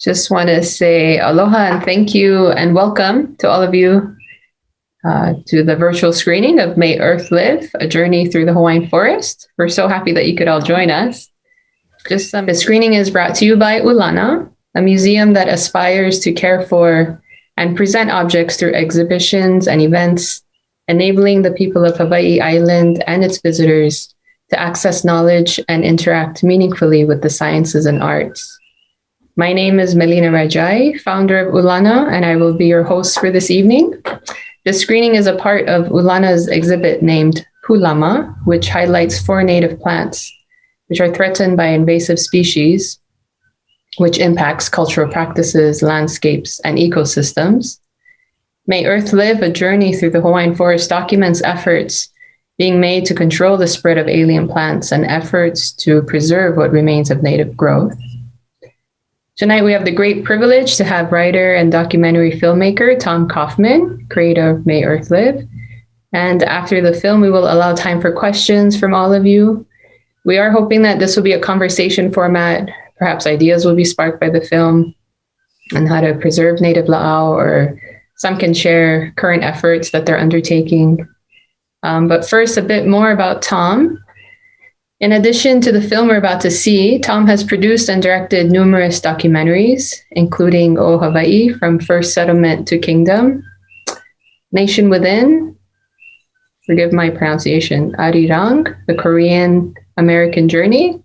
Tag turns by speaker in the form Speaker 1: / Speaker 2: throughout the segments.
Speaker 1: Just want to say aloha and thank you and welcome to all of you to the virtual screening of May Earth Live, a journey through the Hawaiian forest. We're so happy that you could all join us. The screening is brought to you by Ulana, a museum that aspires to care for and present objects through exhibitions and events, enabling the people of Hawaii Island and its visitors to access knowledge and interact meaningfully with the sciences and arts. My name is Melina Rajai, founder of Ulana, and I will be your host for this evening. This screening is a part of Ulana's exhibit named Hulama, which highlights 4 native plants, which are threatened by invasive species, which impacts cultural practices, landscapes, and ecosystems. May Earth Live, a journey through the Hawaiian forest documents efforts being made to control the spread of alien plants and efforts to preserve what remains of native growth. Tonight, we have the great privilege to have writer and documentary filmmaker Tom Coffman, creator of May Earth Live. And after the film, we will allow time for questions from all of you. We are hoping that this will be a conversation format. Perhaps ideas will be sparked by the film on how to preserve native la'au, or some can share current efforts that they're undertaking. But first, a bit more about Tom. In addition to the film we're about to see, Tom has produced and directed numerous documentaries, including O Hawaii, From First Settlement to Kingdom, Nation Within, forgive my pronunciation, Arirang, The Korean American Journey,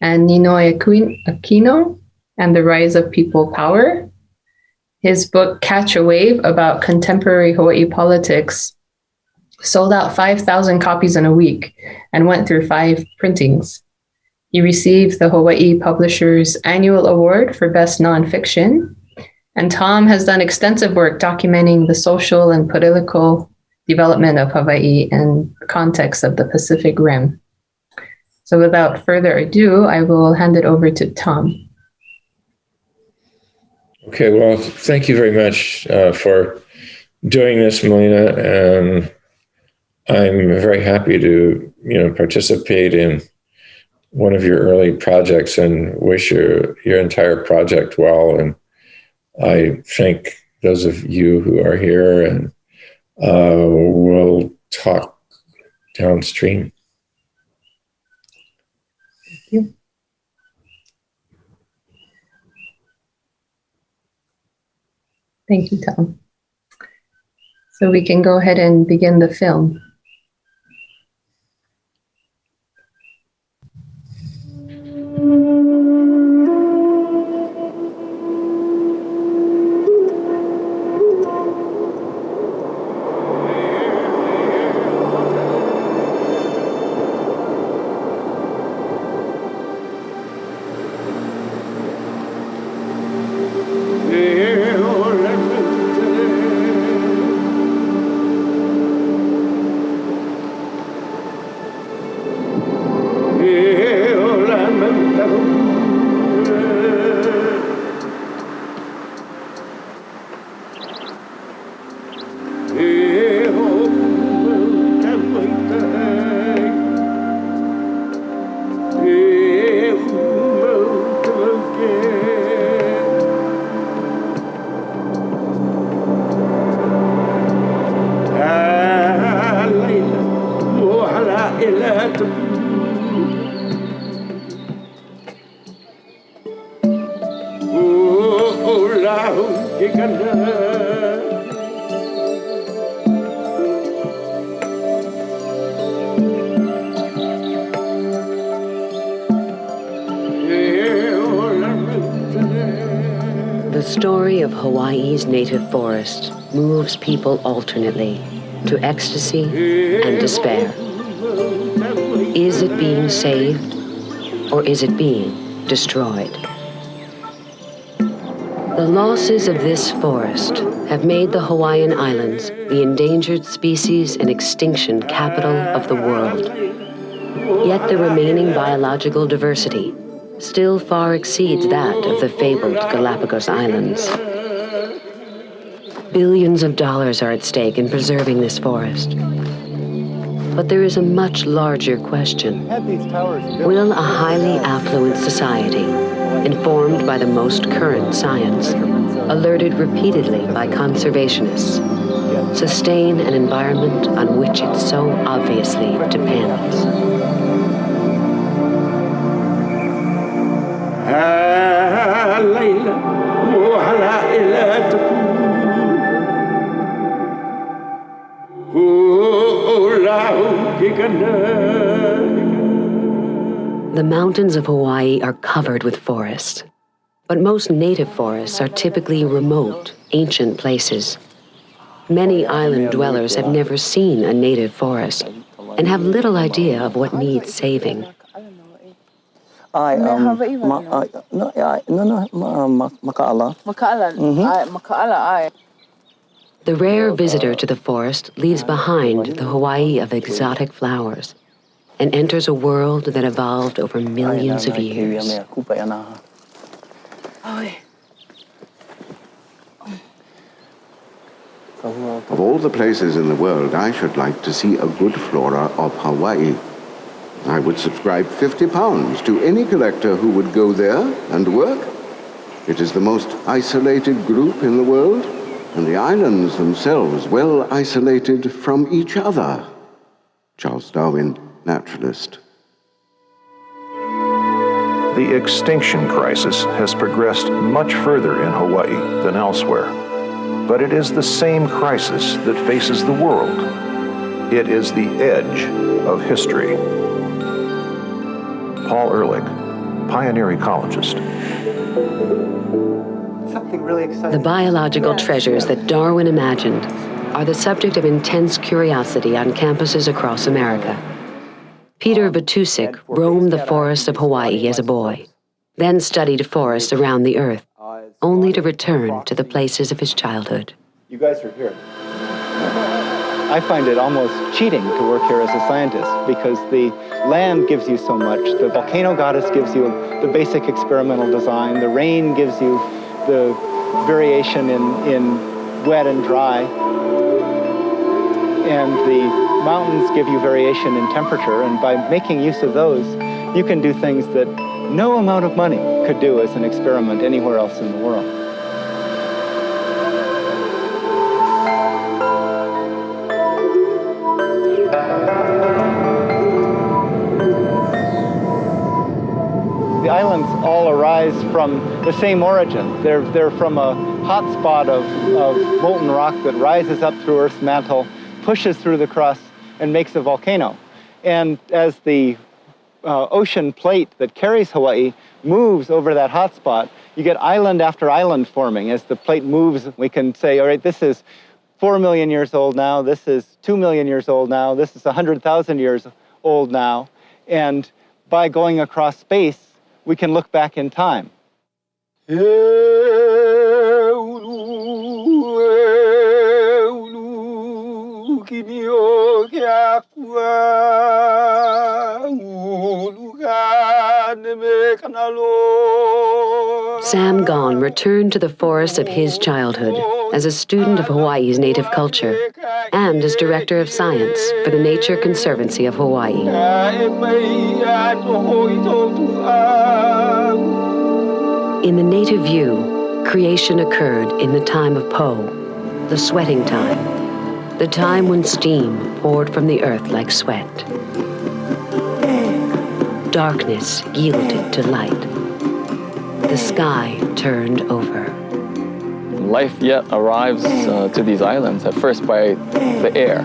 Speaker 1: and Ninoy Aquino, and The Rise of People Power. His book, Catch a Wave, about contemporary Hawaii politics, sold out 5,000 copies in a week and went through 5 printings. He received the Hawaii Publishers Annual Award for Best Nonfiction, and Tom has done extensive work documenting the social and political development of Hawaii in the context of the Pacific Rim. So without further ado, I will hand it over to Tom.
Speaker 2: Okay, well, thank you very much for doing this, Melina, and I'm very happy to, participate in one of your early projects and wish your entire project well. And I thank those of you who are here, and we'll talk downstream.
Speaker 1: Thank you. Thank you, Tom. So we can go ahead and begin the film.
Speaker 3: The story of Hawaii's native forest moves people alternately to ecstasy and despair. Is it being saved, or is it being destroyed? The losses of this forest have made the Hawaiian Islands the endangered species and extinction capital of the world. Yet the remaining biological diversity still far exceeds that of the fabled Galapagos Islands. Billions of dollars are at stake in preserving this forest. But there is a much larger question. Will a highly affluent society informed by the most current science, alerted repeatedly by conservationists, sustain an environment on which it so obviously depends. The mountains of Hawaii are covered with forests, but most native forests are typically remote, ancient places. Many island dwellers have never seen a native forest and have little idea of what needs saving. The rare visitor to the forest leaves behind the Hawaii of exotic flowers and enters a world that evolved over millions of years.
Speaker 4: Of all the places in the world, I should like to see a good flora of Hawaii. I would subscribe £50 to any collector who would go there and work. It is the most isolated group in the world, and the islands themselves well isolated from each other. Charles Darwin, naturalist.
Speaker 5: The extinction crisis has progressed much further in Hawaii than elsewhere, but it is the same crisis that faces the world. It is the edge of history. Paul Ehrlich, pioneer ecologist.
Speaker 3: The biological treasures that Darwin imagined are the subject of intense curiosity on campuses across America. Peter Vatusik roamed the forests of Hawaii as a boy, then studied forests around the earth, only to return to the places of his childhood.
Speaker 6: You guys are here. I find it almost cheating to work here as a scientist because the land gives you so much. The volcano goddess gives you the basic experimental design. The rain gives you the variation in wet and dry. And the mountains give you variation in temperature. And by making use of those, you can do things that no amount of money could do as an experiment anywhere else in the world. The islands all arise from the same origin. They're from a hot spot of molten rock that rises up through Earth's mantle, pushes through the crust, and makes a volcano. And as the ocean plate that carries Hawaii moves over that hot spot, you get island after island forming. As the plate moves, we can say, all right, this is 4 million years old now, this is 2 million years old now, this is 100,000 years old now. And by going across space, we can look back in time.
Speaker 3: Sam Gon returned to the forests of his childhood as a student of Hawaii's native culture and as director of science for the Nature Conservancy of Hawaii. In the native view, creation occurred in the time of Po, the sweating time, the time when steam poured from the earth like sweat. Darkness yielded to light. The sky turned over.
Speaker 7: Life yet arrives to these islands, at first by the air.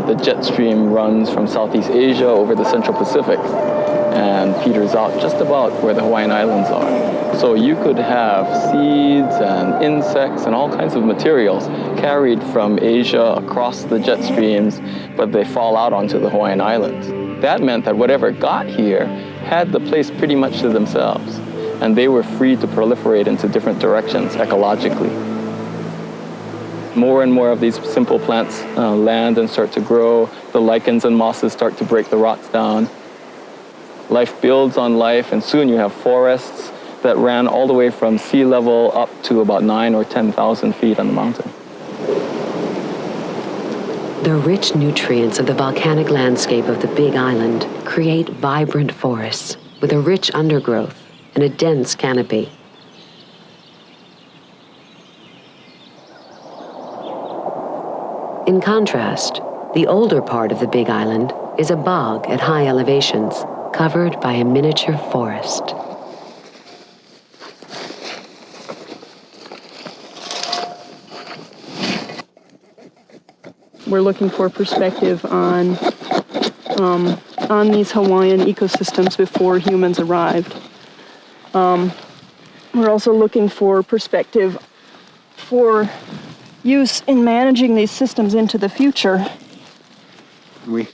Speaker 7: The jet stream runs from Southeast Asia over the Central Pacific and peters out just about where the Hawaiian Islands are. So you could have seeds and insects and all kinds of materials carried from Asia across the jet streams, but they fall out onto the Hawaiian Islands. That meant that whatever got here had the place pretty much to themselves, and they were free to proliferate into different directions ecologically. More and more of these simple plants land and start to grow. The lichens and mosses start to break the rocks down. Life builds on life, and soon you have forests that ran all the way from sea level up to about 9,000 or 10,000 feet on the mountain.
Speaker 3: The rich nutrients of the volcanic landscape of the Big Island create vibrant forests with a rich undergrowth and a dense canopy. In contrast, the older part of the Big Island is a bog at high elevations, covered by a miniature forest.
Speaker 8: We're looking for perspective on these Hawaiian ecosystems before humans arrived. We're also looking for perspective for use in managing these systems into the future.
Speaker 6: We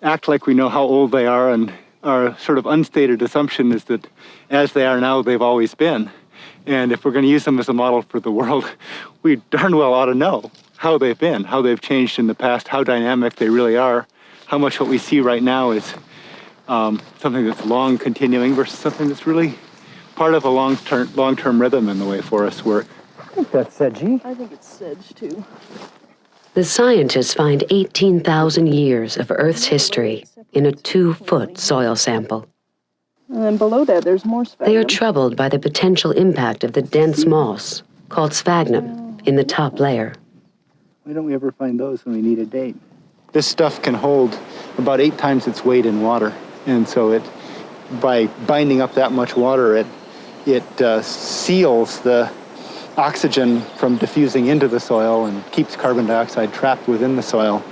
Speaker 6: act like we know how old they are, and our sort of unstated assumption is that as they are now, they've always been. And if we're going to use them as a model for the world, we darn well ought to know how they've been, how they've changed in the past, how dynamic they really are, how much what we see right now is something that's long continuing versus something that's really part of a long-term rhythm in the way forests work.
Speaker 9: I think that's sedgy.
Speaker 8: I think it's sedge too.
Speaker 3: The scientists find 18,000 years of Earth's history in a 2-foot soil sample.
Speaker 8: And then below that, there's more sphagnum.
Speaker 3: They are troubled by the potential impact of the dense moss, called sphagnum, in the top layer.
Speaker 6: Why don't we ever find those when we need a date? This stuff can hold about 8 times its weight in water. And so by binding up that much water, it seals the oxygen from diffusing into the soil and keeps carbon dioxide trapped within the soil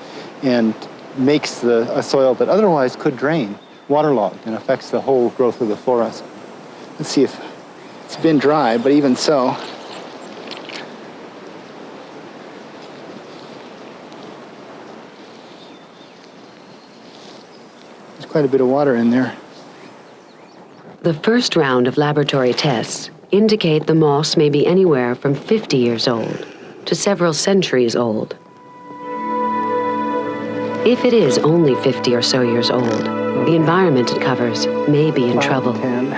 Speaker 6: and makes a soil that otherwise could drain waterlogged and affects the whole growth of the forest. Let's see if it's been dry, but even so, there's quite a bit of water in there.
Speaker 3: The first round of laboratory tests indicate the moss may be anywhere from 50 years old to several centuries old. If it is only 50 or so years old, the environment it covers may be in trouble.
Speaker 6: 10.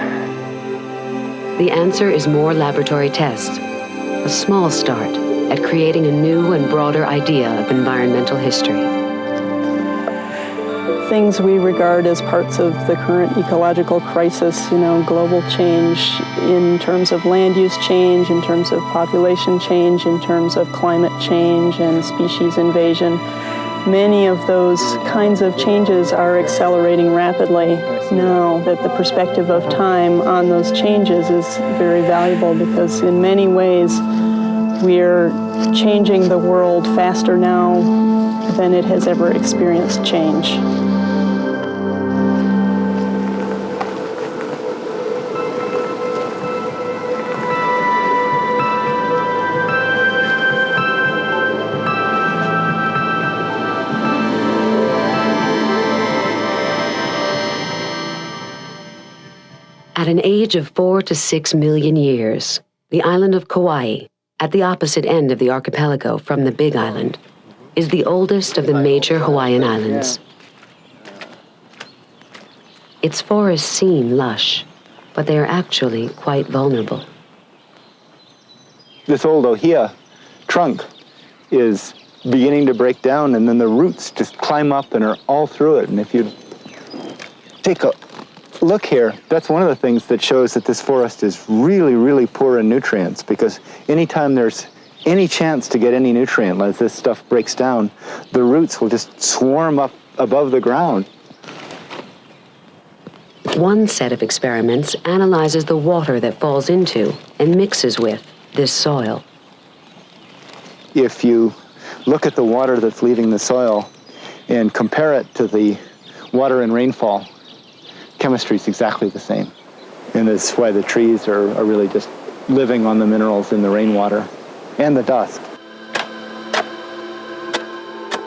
Speaker 3: The answer is more laboratory tests, a small start at creating a new and broader idea of environmental history.
Speaker 8: Things we regard as parts of the current ecological crisis, global change in terms of land use change, in terms of population change, in terms of climate change and species invasion. Many of those kinds of changes are accelerating rapidly now. That the perspective of time on those changes is very valuable, because in many ways we're changing the world faster now than it has ever experienced change.
Speaker 3: At an age of 4 to 6 million years, the island of Kauai, at the opposite end of the archipelago from the Big Island, is the oldest of the major Hawaiian islands. Its forests seem lush, but they are actually quite vulnerable.
Speaker 6: This old ohia trunk is beginning to break down, and then the roots just climb up and are all through it. And if you take a look here, that's one of the things that shows that this forest is really, really poor in nutrients, because anytime there's any chance to get any nutrient as this stuff breaks down, the roots will just swarm up above the ground.
Speaker 3: One set of experiments analyzes the water that falls into and mixes with this soil.
Speaker 6: If you look at the water that's leaving the soil and compare it to the water in rainfall, chemistry is exactly the same. And that's why the trees are really just living on the minerals in the rainwater and the dust.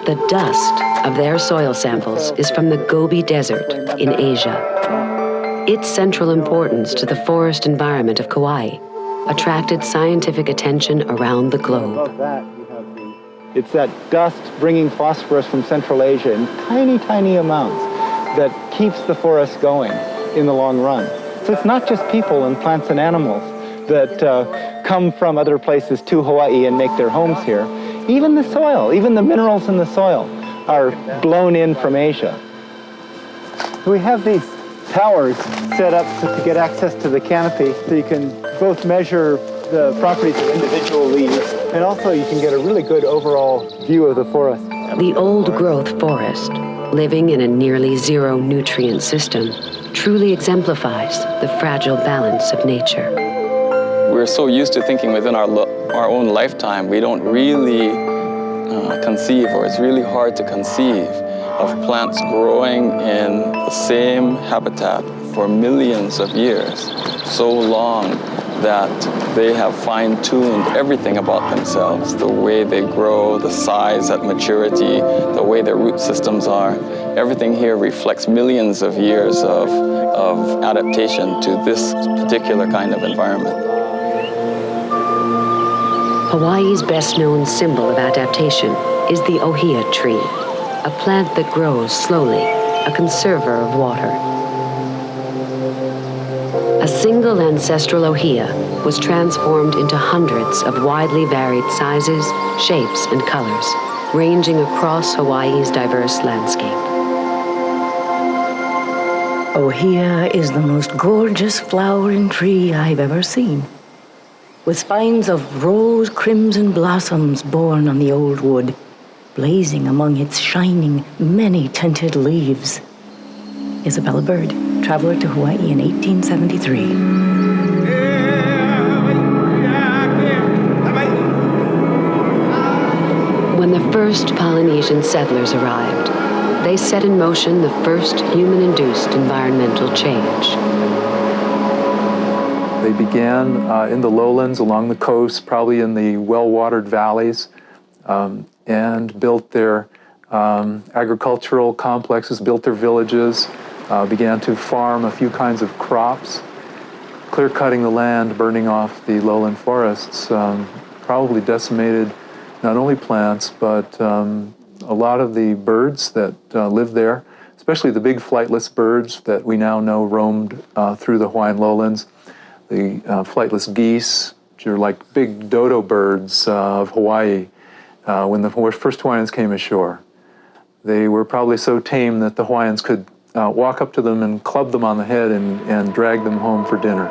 Speaker 3: The dust of their soil samples is from the Gobi Desert in Asia. Its central importance to the forest environment of Kauai attracted scientific attention around the globe.
Speaker 6: Above that, you have it's that dust bringing phosphorus from Central Asia in tiny, tiny amounts that keeps the forest going in the long run. So it's not just people and plants and animals that come from other places to Hawaii and make their homes here. Even the soil, even the minerals in the soil are blown in from Asia. We have these towers set up to get access to the canopy, so you can both measure the properties of individual leaves, and also you can get a really good overall view of the forest.
Speaker 3: The old-growth forest, living in a nearly zero nutrient system, truly exemplifies the fragile balance of nature.
Speaker 7: We're so used to thinking within our own lifetime, we don't really conceive, or it's really hard to conceive of plants growing in the same habitat for millions of years, so long that they have fine-tuned everything about themselves, the way they grow, the size at maturity, the way their root systems are. Everything here reflects millions of years of adaptation to this particular kind of environment.
Speaker 3: Hawaii's best-known symbol of adaptation is the ohia tree, a plant that grows slowly, a conserver of water. A single ancestral ohia was transformed into hundreds of widely varied sizes, shapes, and colors, ranging across Hawaii's diverse landscape.
Speaker 9: Ohia is the most gorgeous flowering tree I've ever seen, with spines of rose crimson blossoms borne on the old wood, blazing among its shining, many-tinted leaves. Isabella Bird, traveler to Hawaii in 1873.
Speaker 3: When the first Polynesian settlers arrived, they set in motion the first human-induced environmental change.
Speaker 10: They began in the lowlands along the coast, probably in the well-watered valleys, and built their agricultural complexes, built their villages, began to farm a few kinds of crops, clear-cutting the land, burning off the lowland forests, probably decimated not only plants, but a lot of the birds that lived there, especially the big flightless birds that we now know roamed through the Hawaiian lowlands. The flightless geese, which are like big dodo birds of Hawaii, when the first Hawaiians came ashore. They were probably so tame that the Hawaiians could walk up to them and club them on the head and drag them home for dinner.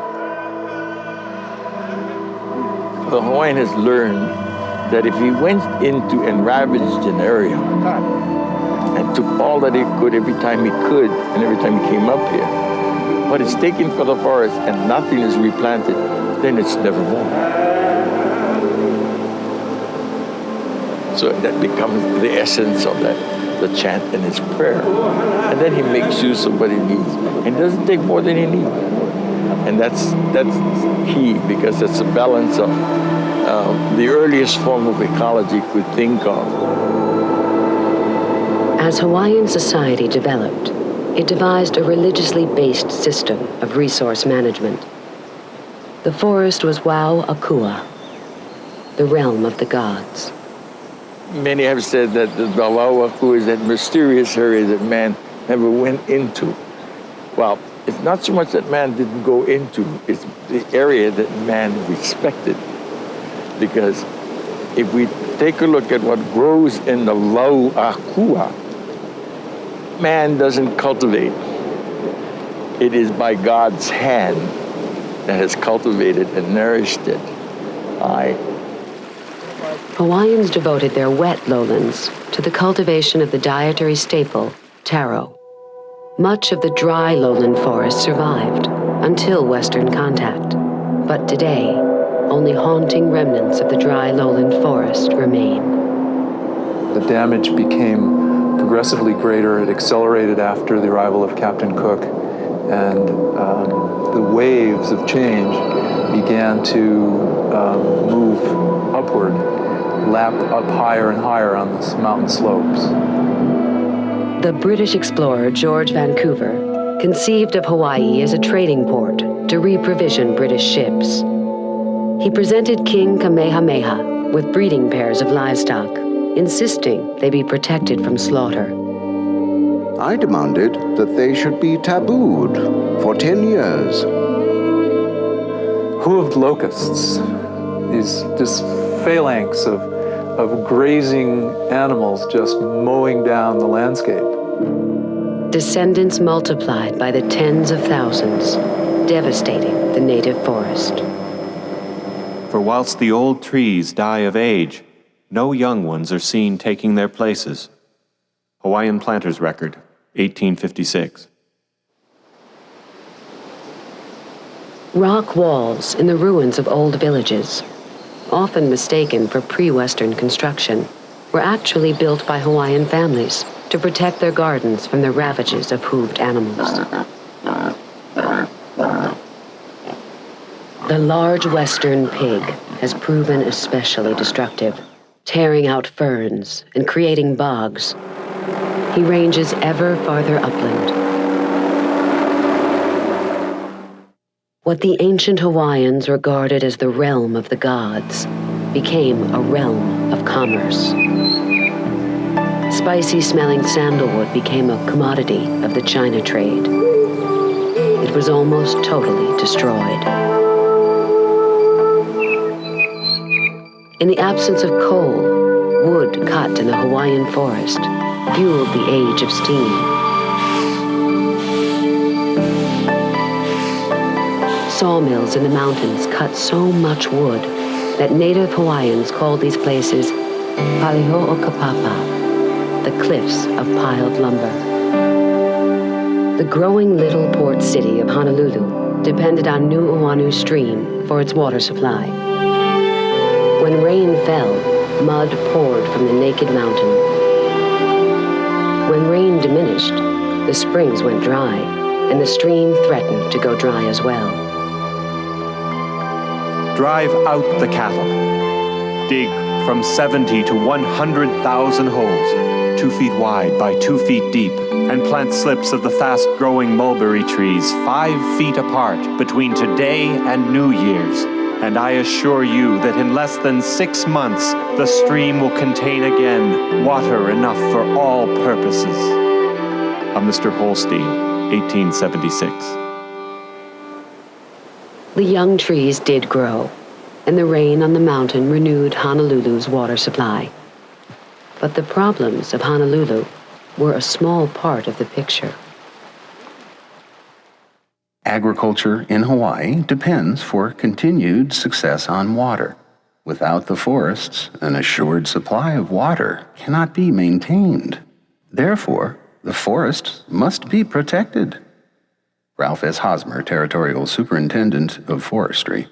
Speaker 11: The Hawaiian has learned that if he went into and ravaged an area and took all that he could every time he could and every time he came up here, what is taken for the forest and nothing is replanted, then it's nevermore. So that becomes the essence of that, the chant and his prayer. And then he makes use of what he needs. And it doesn't take more than he needs. And that's key, because it's a balance of the earliest form of ecology could think of.
Speaker 3: As Hawaiian society developed, it devised a religiously based system of resource management. The forest was Wau Akua, the realm of the gods.
Speaker 11: Many have said that the Wau Akua is that mysterious area that man never went into. Well, it's not so much that man didn't go into, it's the area that man respected. Because if we take a look at what grows in the Wau Akua, man doesn't cultivate. It is by God's hand that has cultivated and nourished it.
Speaker 3: Hawaiians devoted their wet lowlands to the cultivation of the dietary staple, taro. Much of the dry lowland forest survived until Western contact, but today, only haunting remnants of the dry lowland forest remain.
Speaker 10: The damage became progressively greater. It accelerated after the arrival of Captain Cook, and the waves of change began to move upward, lap up higher and higher on the mountain slopes.
Speaker 3: The British explorer George Vancouver conceived of Hawaii as a trading port to reprovision British ships. He presented King Kamehameha with breeding pairs of livestock, insisting they be protected from slaughter.
Speaker 4: I demanded that they should be tabooed for 10 years.
Speaker 10: Hooved locusts, these just phalanx of grazing animals just mowing down the landscape.
Speaker 3: descendants multiplied by the tens of thousands, devastating the native forest.
Speaker 12: For whilst the old trees die of age, no young ones are seen taking their places. Hawaiian Planters Record, 1856.
Speaker 3: Rock walls in the ruins of old villages, often mistaken for pre-Western construction, were actually built by Hawaiian families to protect their gardens from the ravages of hooved animals. The large western pig has proven especially destructive, tearing out ferns and creating bogs. He ranges ever farther upland. What the ancient Hawaiians regarded as the realm of the gods became a realm of commerce. Spicy-smelling sandalwood became a commodity of the China trade. It was almost totally destroyed. In the absence of coal, wood cut in the Hawaiian forest fueled the age of steam. Sawmills in the mountains cut so much wood that native Hawaiians called these places Paliho'okapapa, the cliffs of piled lumber. The growing little port city of Honolulu depended on Nu'uanu Stream for its water supply. When rain fell, mud poured from the naked mountain. When rain diminished, the springs went dry, and the stream threatened to go dry as well.
Speaker 12: Drive out the cattle. Dig from 70 to 100,000 holes, 2 feet wide by 2 feet deep, and plant slips of the fast-growing mulberry trees 5 feet apart between today and New Year's. And I assure you that in less than 6 months, the stream will contain again water enough for all purposes. A Mr. Holstein, 1876.
Speaker 3: The young trees did grow, and the rain on the mountain renewed Honolulu's water supply. But the problems of Honolulu were a small part of the picture.
Speaker 13: Agriculture in Hawaii depends for continued success on water. Without the forests, an assured supply of water cannot be maintained. Therefore, the forests must be protected. Ralph S. Hosmer, Territorial Superintendent of Forestry.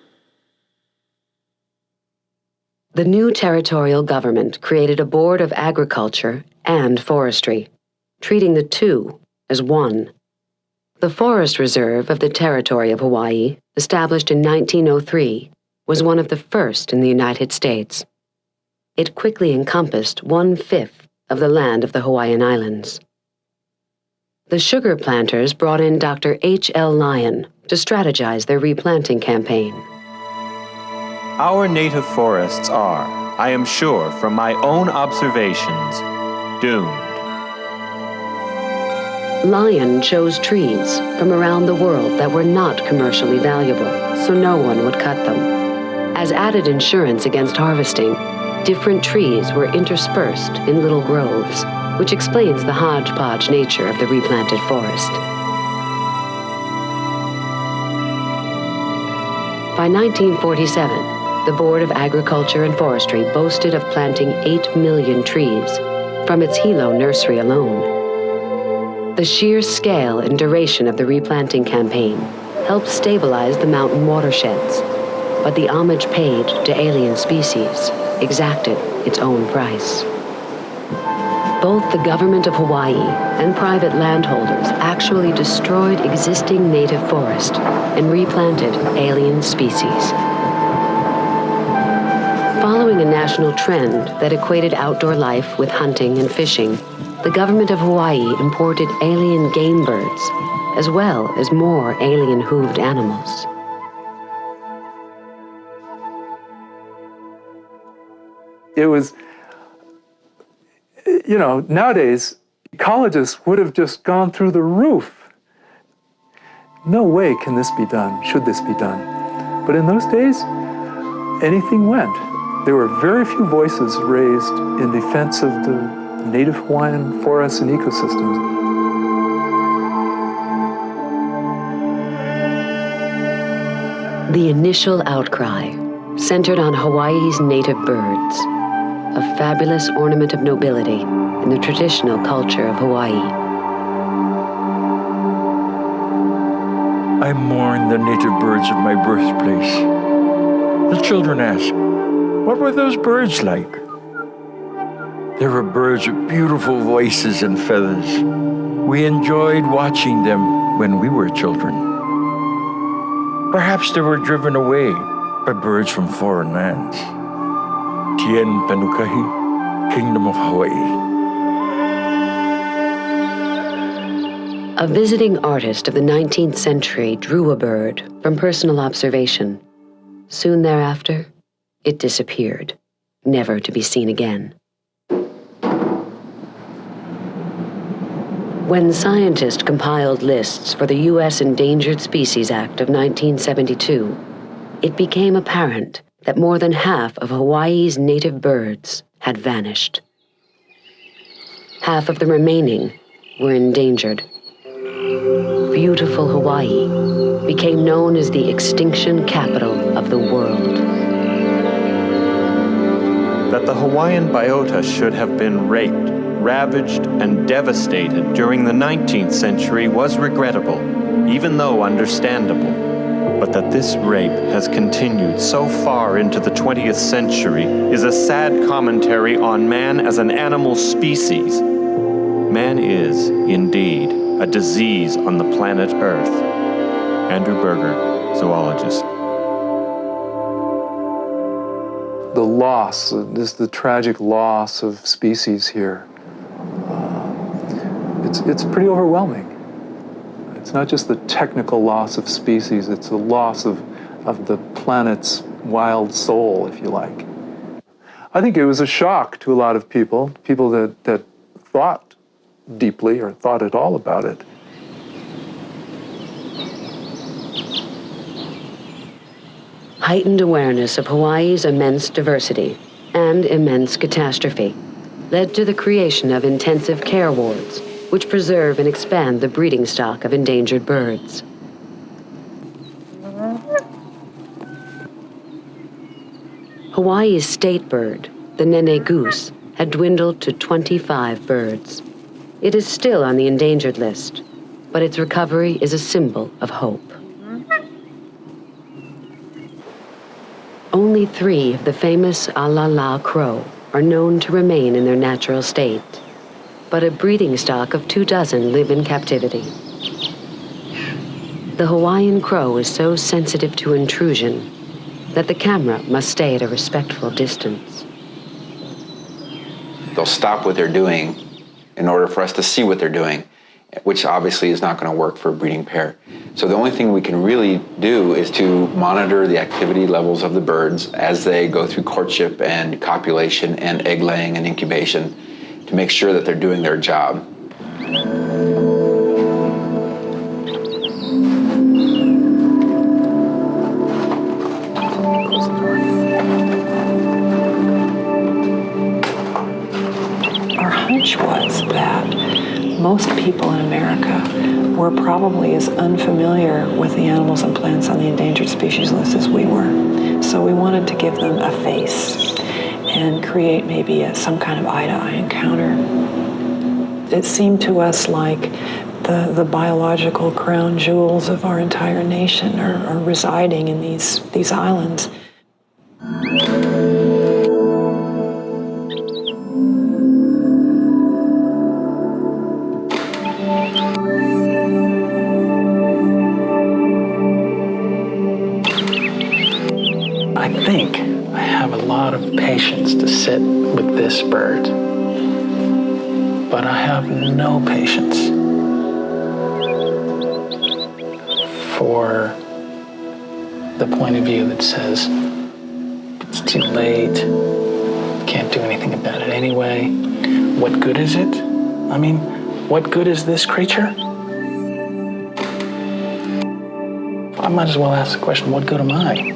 Speaker 3: The new territorial government created a Board of Agriculture and Forestry, treating the two as one. The Forest Reserve of the Territory of Hawaii, established in 1903, was one of the first in the United States. It quickly encompassed 1/5 of the land of the Hawaiian Islands. The sugar planters brought in Dr. H.L. Lyon to strategize their replanting campaign.
Speaker 12: Our native forests are, I am sure from my own observations, doomed.
Speaker 3: Lyon chose trees from around the world that were not commercially valuable, so no one would cut them. As added insurance against harvesting, different trees were interspersed in little groves, which explains the hodgepodge nature of the replanted forest. By 1947, the Board of Agriculture and Forestry boasted of planting 8 million trees from its Hilo nursery alone. The sheer scale and duration of the replanting campaign helped stabilize the mountain watersheds, but the homage paid to alien species exacted its own price. Both the government of Hawaii and private landholders actually destroyed existing native forest and replanted alien species. Following a national trend that equated outdoor life with hunting and fishing, the government of Hawaii imported alien game birds, as well as more alien hooved animals.
Speaker 10: It was, nowadays, ecologists would have just gone through the roof. No way can this be done, should this be done. But in those days, anything went. There were very few voices raised in defense of the native Hawaiian forests and ecosystems.
Speaker 3: The initial outcry centered on Hawaii's native birds, a fabulous ornament of nobility in the traditional culture of Hawaii.
Speaker 11: I mourn the native birds of my birthplace. The children ask, what were those birds like? They were birds with beautiful voices and feathers. We enjoyed watching them when we were children. Perhaps they were driven away by birds from foreign lands. Tien Panukahi, Kingdom of Hawaii.
Speaker 3: A visiting artist of the 19th century drew a bird from personal observation. Soon thereafter, it disappeared, never to be seen again. When scientists compiled lists for the U.S. Endangered Species Act of 1972, it became apparent that more than half of Hawaii's native birds had vanished. Half of the remaining were endangered. Beautiful Hawaii became known as the extinction capital of the world.
Speaker 12: That the Hawaiian biota should have been raped, ravaged, and devastated during the 19th century was regrettable, even though understandable. But that this rape has continued so far into the 20th century is a sad commentary on man as an animal species. Man is, indeed, a disease on the planet Earth. Andrew Berger, zoologist.
Speaker 10: The loss, the tragic loss of species here, it's pretty overwhelming. It's not just the technical loss of species, it's the loss of the planet's wild soul, if you like. I think it was a shock to a lot of people that thought deeply or thought at all about it.
Speaker 3: Heightened awareness of Hawaii's immense diversity and immense catastrophe led to the creation of intensive care wards, which preserve and expand the breeding stock of endangered birds. Hawaii's state bird, the nene goose, had dwindled to 25 birds. It is still on the endangered list, but its recovery is a symbol of hope. Only 3 of the famous alala crow are known to remain in their natural state, but a breeding stock of 24 live in captivity. The Hawaiian crow is so sensitive to intrusion that the camera must stay at a respectful distance.
Speaker 14: They'll stop what they're doing in order for us to see what they're doing, which obviously is not going to work for a breeding pair. So the only thing we can really do is to monitor the activity levels of the birds as they go through courtship and copulation and egg laying and incubation to make sure that they're doing their job.
Speaker 15: Our hunch was that most people in America were probably as unfamiliar with the animals and plants on the endangered species list as we were. So we wanted to give them a face and create maybe some kind of eye-to-eye encounter. It seemed to us like the biological crown jewels of our entire nation are residing in these islands.
Speaker 16: I think I have a lot of patience to sit with this bird, but I have no patience for the point of view that says it's too late, can't do anything about it anyway. What good is it? I mean, what good is this creature? I might as well ask the question, what good am I?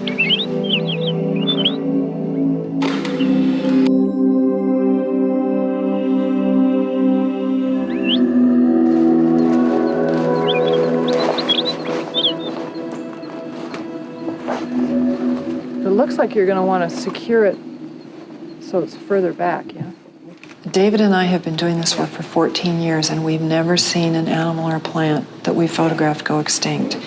Speaker 8: looks like you're going to want to secure it so it's further back, yeah?
Speaker 15: David and I have been doing this work for 14 years, and we've never seen an animal or plant that we photographed go extinct.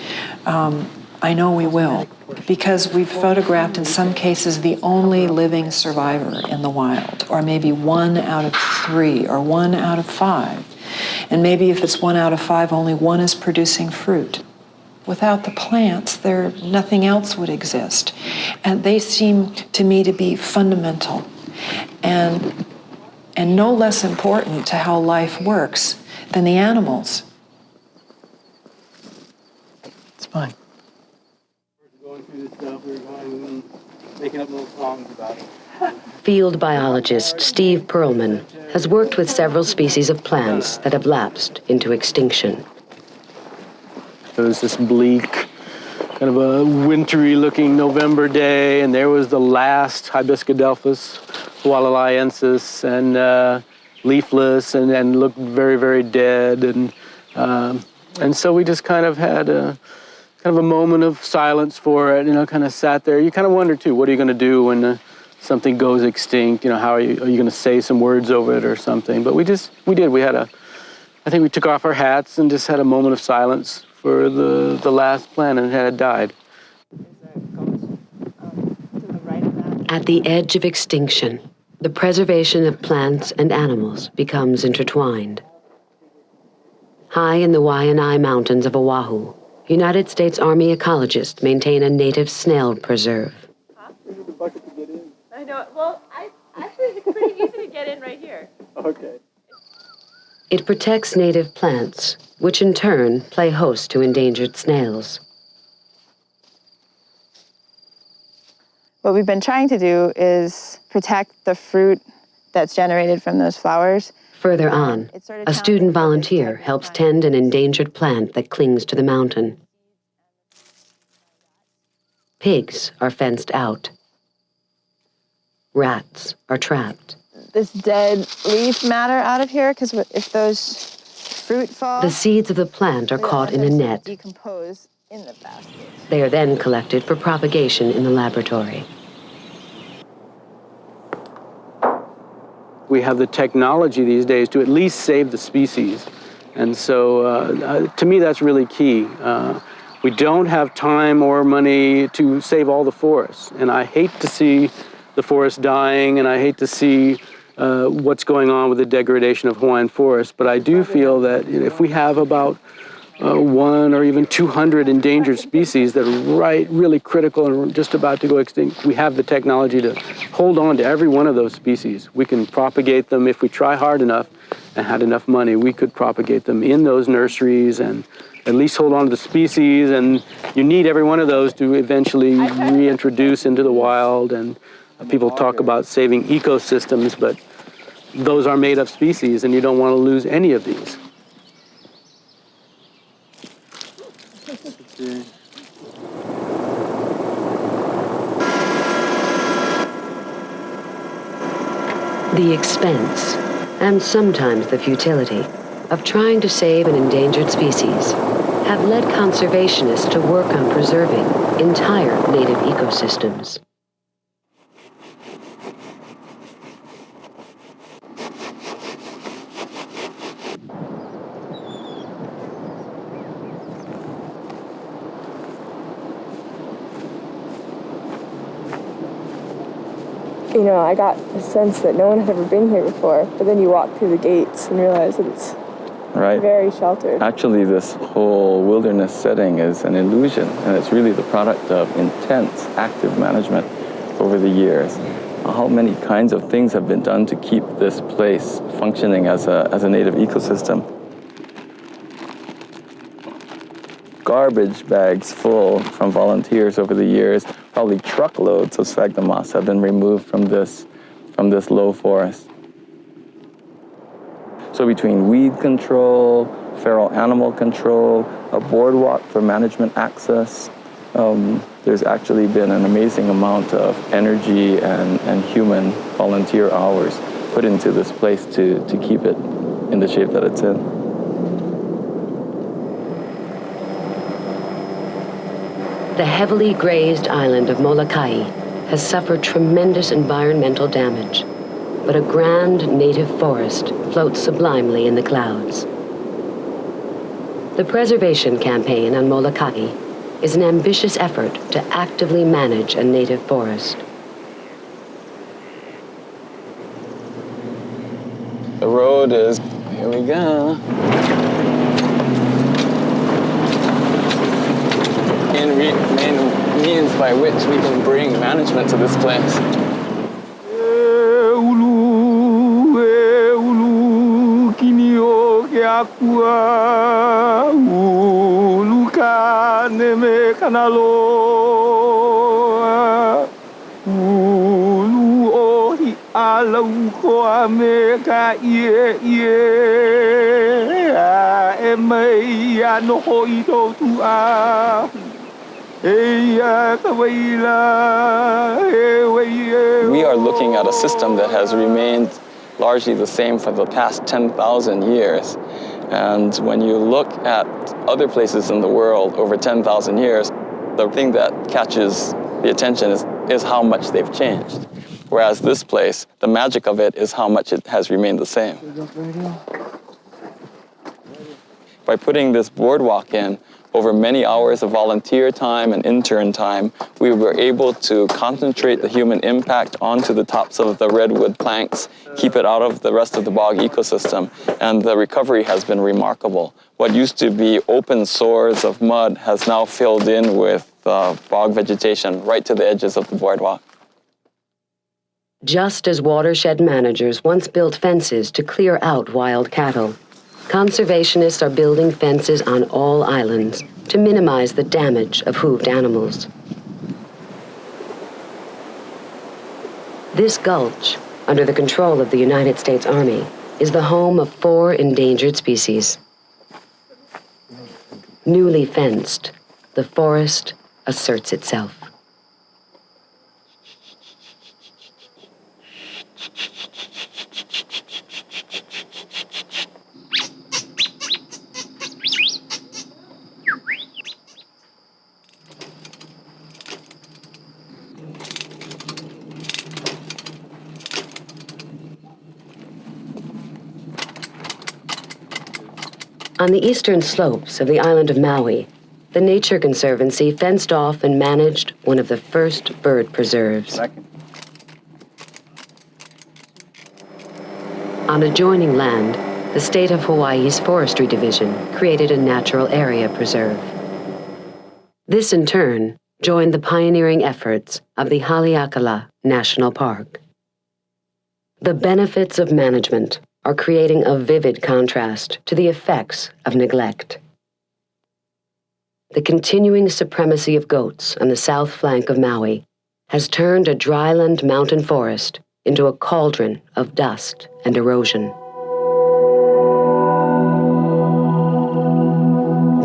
Speaker 15: I know we will, because we've photographed, in some cases, the only living survivor in the wild, or maybe 1 out of 3, or 1 out of 5. And maybe if it's 1 out of 5, only 1 is producing fruit. Without the plants, nothing else would exist. And they seem to me to be fundamental and no less important to how life works than the animals.
Speaker 16: It's fine.
Speaker 17: Going through this stuff, we were going making up little songs about it.
Speaker 3: Field biologist Steve Perlman has worked with several species of plants that have lapsed into extinction.
Speaker 17: It was this bleak, kind of a wintry-looking November day, and there was the last Hibiscadelphus hawaiiensis, and leafless, and looked very, very dead, and so we just kind of had a moment of silence for it. Kind of sat there. You kind of wonder too, what are you going to do when something goes extinct? How are you going to say some words over it or something? But we did. I think we took off our hats and just had a moment of silence for the last plant, and it had died.
Speaker 3: At the edge of extinction, the preservation of plants and animals becomes intertwined. High in the Waianae Mountains of Oahu, United States Army ecologists maintain a native snail preserve.
Speaker 18: I know. Well, actually, it's pretty easy to get in right here.
Speaker 17: Okay.
Speaker 3: It protects native plants, which in turn play host to endangered snails.
Speaker 18: What we've been trying to do is protect the fruit that's generated from those flowers.
Speaker 3: Further on, a student volunteer helps tend an endangered plant that clings to the mountain. Pigs are fenced out. Rats are trapped.
Speaker 18: This dead leaf matter out of here, because if those fruit fall,
Speaker 3: the seeds of the plant are caught in a net.
Speaker 18: Decompose in the basket.
Speaker 3: They are then collected for propagation in the laboratory.
Speaker 17: We have the technology these days to at least save the species. And so to me, that's really key. We don't have time or money to save all the forests. And I hate to see the forest dying, and I hate to see what's going on with the degradation of Hawaiian forests. But I do feel that if we have about 1 or even 200 endangered species that are really critical and just about to go extinct, we have the technology to hold on to every one of those species. We can propagate them if we try hard enough and had enough money. We could propagate them in those nurseries and at least hold on to the species. And you need every one of those to eventually reintroduce into the wild. And people talk about saving ecosystems, but those are made-up species, and you don't want to lose any of these.
Speaker 3: The expense, and sometimes the futility, of trying to save an endangered species have led conservationists to work on preserving entire native ecosystems.
Speaker 18: I got a sense that no one had ever been here before, but then you walk through the gates and realize that it's very sheltered.
Speaker 7: Actually, this whole wilderness setting is an illusion, and it's really the product of intense, active management over the years. How many kinds of things have been done to keep this place functioning as a native ecosystem? Garbage bags full from volunteers over the years. Probably truckloads of sphagnum moss have been removed from this low forest. So between weed control, feral animal control, a boardwalk for management access, there's actually been an amazing amount of energy and human volunteer hours put into this place to keep it in the shape that it's in.
Speaker 3: The heavily grazed island of Molokai has suffered tremendous environmental damage, but a grand native forest floats sublimely in the clouds. The preservation campaign on Molokai is an ambitious effort to actively manage a native forest.
Speaker 7: The road is, here we go. Main means by which we can bring management to this place. We are looking at a system that has remained largely the same for the past 10,000 years. And when you look at other places in the world over 10,000 years, the thing that catches the attention is how much they've changed. Whereas this place, the magic of it is how much it has remained the same. By putting this boardwalk in, over many hours of volunteer time and intern time, we were able to concentrate the human impact onto the tops of the redwood planks, keep it out of the rest of the bog ecosystem, and the recovery has been remarkable. What used to be open sores of mud has now filled in with bog vegetation right to the edges of the boardwalk.
Speaker 3: Just as watershed managers once built fences to clear out wild cattle, conservationists are building fences on all islands to minimize the damage of hooved animals. This gulch, under the control of the United States Army, is the home of 4 endangered species. Newly fenced, the forest asserts itself. On the eastern slopes of the island of Maui, the Nature Conservancy fenced off and managed one of the first bird preserves. On adjoining land, the state of Hawaii's Forestry Division created a natural area preserve. This, in turn, joined the pioneering efforts of the Haleakala National Park. The benefits of management are creating a vivid contrast to the effects of neglect. The continuing supremacy of goats on the south flank of Maui has turned a dryland mountain forest into a cauldron of dust and erosion.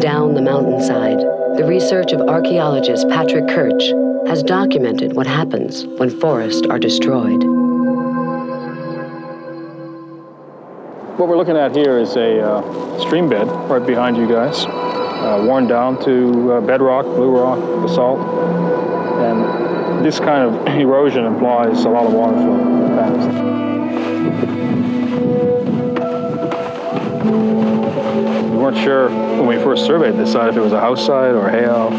Speaker 3: Down the mountainside, the research of archaeologist Patrick Kirch has documented what happens when forests are destroyed.
Speaker 19: What we're looking at here is a stream bed right behind you guys, worn down to bedrock, blue rock, basalt, and this kind of erosion implies a lot of water flow in the past. We weren't sure when we first surveyed this site if it was a house site or a heiau,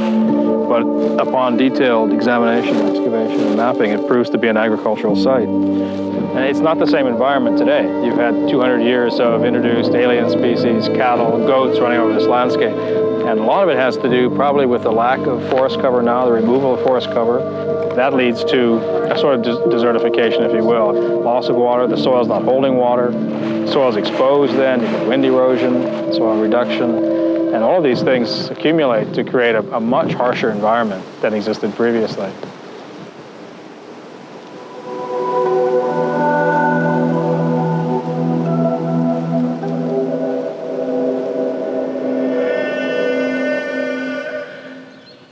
Speaker 19: but upon detailed examination, excavation, and mapping, it proves to be an agricultural site. And it's not the same environment today. You've had 200 years of introduced alien species, cattle, goats running over this landscape. And a lot of it has to do probably with the lack of forest cover now, the removal of forest cover. That leads to a sort of desertification, if you will. Loss of water, the soil's not holding water. The soil's exposed then, you get wind erosion, soil reduction. And all of these things accumulate to create a much harsher environment than existed previously.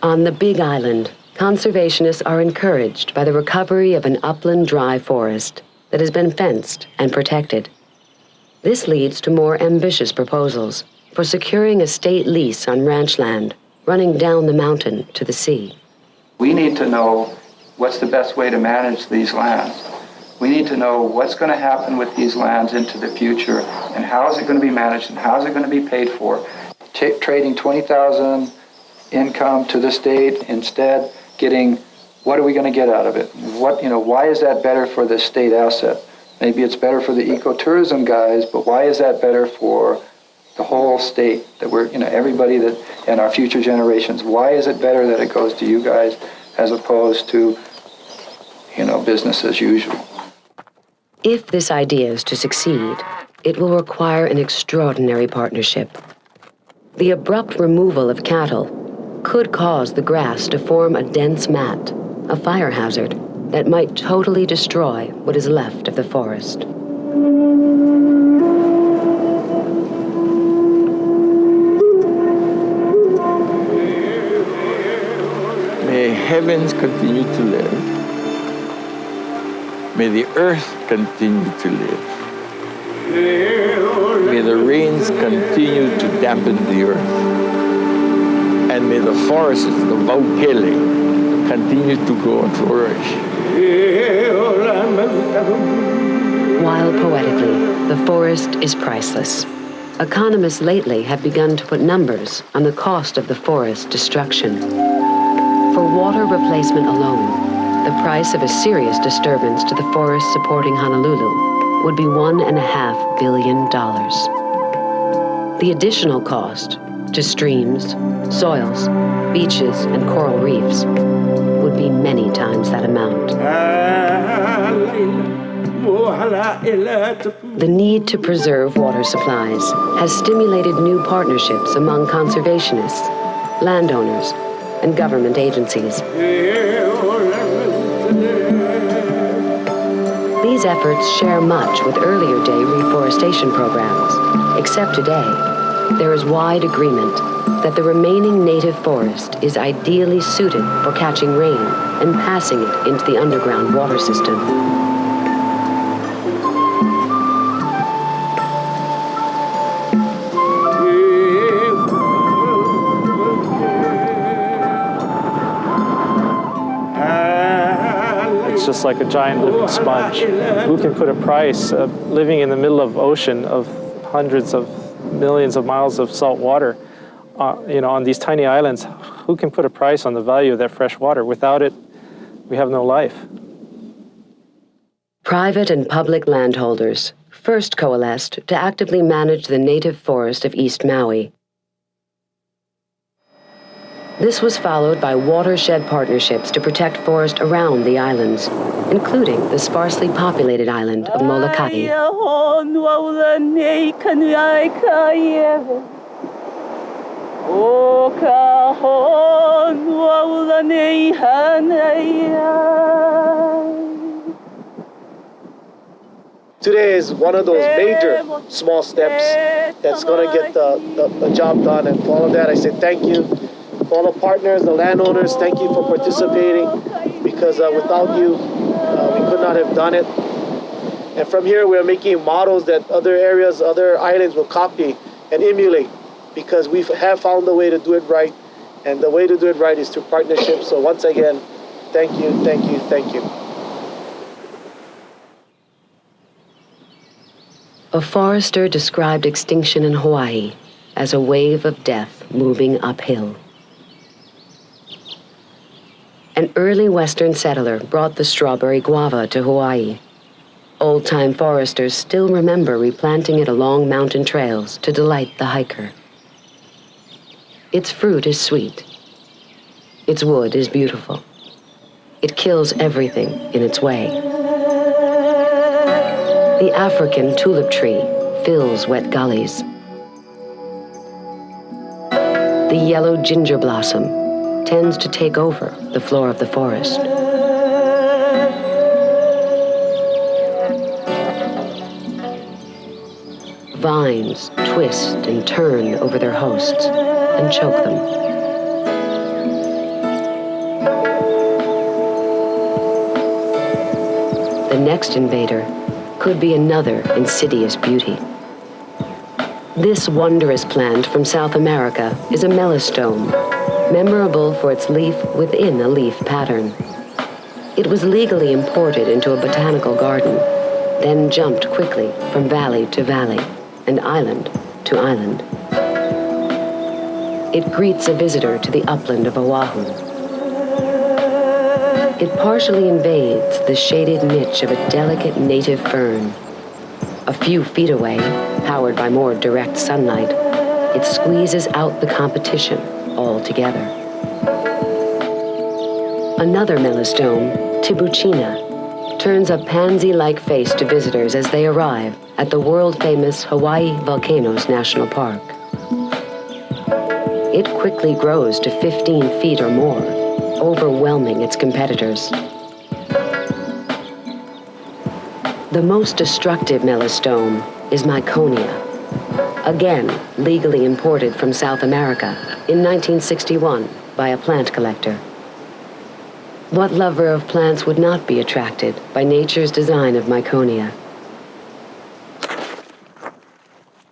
Speaker 3: On the Big Island, conservationists are encouraged by the recovery of an upland dry forest that has been fenced and protected. This leads to more ambitious proposals for securing a state lease on ranch land running down the mountain to the sea.
Speaker 20: We need to know what's the best way to manage these lands. We need to know what's going to happen with these lands into the future, and how is it going to be managed, and how is it going to be paid for. Trading 20,000 income to the state, instead getting, what are we going to get out of it? Why is that better for the state asset? Maybe it's better for the ecotourism guys, but why is that better for the whole state, that we're, everybody that, and our future generations? Why is it better that it goes to you guys as opposed to, business as usual?
Speaker 3: If this idea is to succeed, it will require an extraordinary partnership. The abrupt removal of cattle could cause the grass to form a dense mat, a fire hazard that might totally destroy what is left of the forest.
Speaker 11: May heavens continue to live. May the earth continue to live. May the rains continue to dampen the earth. And may the forests, the Vaukele, continue to grow and flourish.
Speaker 3: While poetically, the forest is priceless. Economists lately have begun to put numbers on the cost of the forest destruction. For water replacement alone, the price of a serious disturbance to the forest supporting Honolulu would be $1.5 billion. The additional cost to streams, soils, beaches, and coral reefs would be many times that amount. The need to preserve water supplies has stimulated new partnerships among conservationists, landowners, and government agencies. These efforts share much with earlier day reforestation programs, except today, there is wide agreement that the remaining native forest is ideally suited for catching rain and passing it into the underground water system.
Speaker 19: It's just like a giant living sponge. Who can put a price living in the middle of ocean of hundreds of millions of miles of salt water, on these tiny islands? Who can put a price on the value of that fresh water? Without it, we have no life.
Speaker 3: Private and public landholders first coalesced to actively manage the native forest of East Maui. This was followed by watershed partnerships to protect forest around the islands, including the sparsely populated island of Molokai.
Speaker 21: Today is one of those major small steps that's going to get the job done. And for all of that, I say thank you. For all the partners, the landowners, thank you for participating, because without you, we could not have done it. And from here, we're making models that other areas, other islands will copy and emulate, because we have found a way to do it right. And the way to do it right is through partnerships. So once again, thank you, thank you, thank you.
Speaker 3: A forester described extinction in Hawaii as a wave of death moving uphill. An early Western settler brought the strawberry guava to Hawaii. Old-time foresters still remember replanting it along mountain trails to delight the hiker. Its fruit is sweet. Its wood is beautiful. It kills everything in its way. The African tulip tree fills wet gullies. The yellow ginger blossom tends to take over the floor of the forest. Vines twist and turn over their hosts and choke them. The next invader could be another insidious beauty. This wondrous plant from South America is a melastome, memorable for its leaf within a leaf pattern. It was legally imported into a botanical garden, then jumped quickly from valley to valley and island to island. It greets a visitor to the upland of Oahu. It partially invades the shaded niche of a delicate native fern. A few feet away, powered by more direct sunlight, it squeezes out the competition altogether. Another melastome, Tibucina, turns a pansy-like face to visitors as they arrive at the world-famous Hawaii Volcanoes National Park. It quickly grows to 15 feet or more, overwhelming its competitors. The most destructive melastome is Myconia, again legally imported from South America in 1961 by a plant collector. What lover of plants would not be attracted by nature's design of Myconia?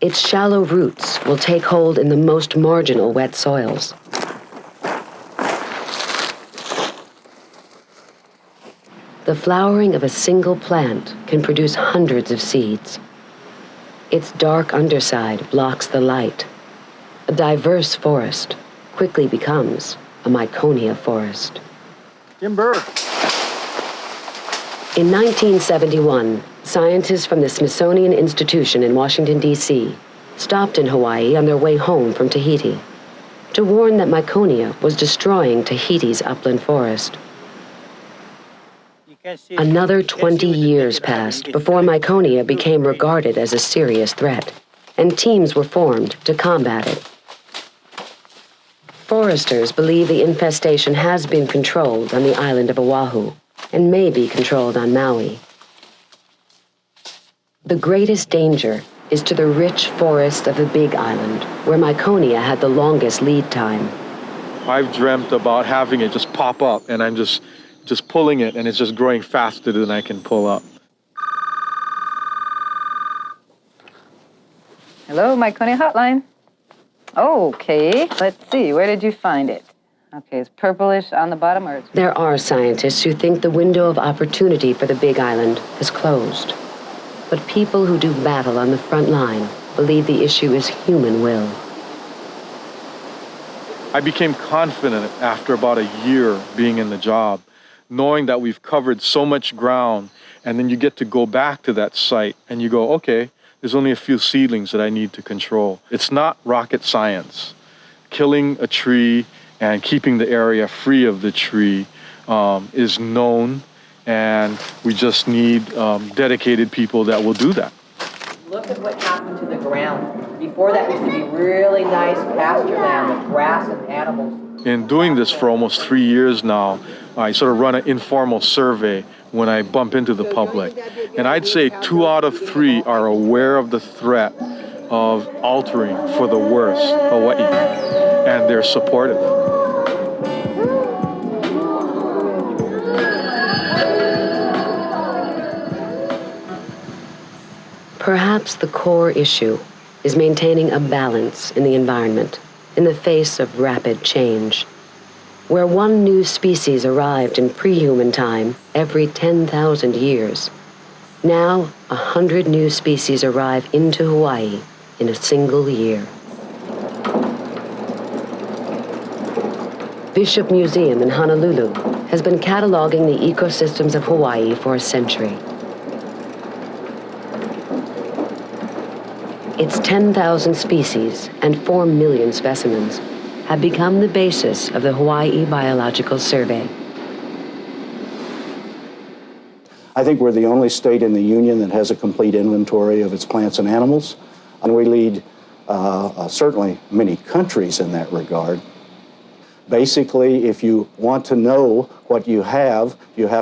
Speaker 3: Its shallow roots will take hold in the most marginal wet soils. The flowering of a single plant can produce hundreds of seeds. Its dark underside blocks the light. A diverse forest quickly becomes a Myconia forest.
Speaker 19: Timber.
Speaker 3: In 1971, scientists from the Smithsonian Institution in Washington, D.C., stopped in Hawaii on their way home from Tahiti to warn that Myconia was destroying Tahiti's upland forest. Another 20 years passed before Myconia became regarded as a serious threat, and teams were formed to combat it. Foresters believe the infestation has been controlled on the island of Oahu and may be controlled on Maui. The greatest danger is to the rich forest of the Big Island, where Myconia had the longest lead time.
Speaker 19: I've dreamt about having it just pop up, and I'm just pulling it, and it's just growing faster than I can pull up.
Speaker 2: Hello, Myconia Hotline. Okay, let's see, where did you find it? Okay, it's purplish on the bottom, or it's...
Speaker 3: There are scientists who think the window of opportunity for the Big Island has closed. But people who do battle on the front line believe the issue is human will.
Speaker 19: I became confident after about a year being in the job, knowing that we've covered so much ground, and then you get to go back to that site and you go, okay, there's only a few seedlings that I need to control. It's not rocket science. Killing a tree and keeping the area free of the tree is known, and we just need dedicated people that will do that.
Speaker 22: Look at what happened to the ground. Before that used to be really nice pasture land with grass and animals.
Speaker 19: In doing this for almost 3 years now, I sort of run an informal survey when I bump into the public. And I'd say 2 out of 3 are aware of the threat of altering for the worse Hawaii, and they're supportive.
Speaker 3: Perhaps the core issue is maintaining a balance in the environment in the face of rapid change. Where one new species arrived in pre-human time every 10,000 years, now 100 new species arrive into Hawaii in a single year. Bishop Museum in Honolulu has been cataloging the ecosystems of Hawaii for a century. Its 10,000 species and 4 million specimens have become the basis of the Hawaii Biological Survey.
Speaker 23: I think we're the only state in the Union that has a complete inventory of its plants and animals, and we lead certainly many countries in that regard. Basically, if you want to know what you have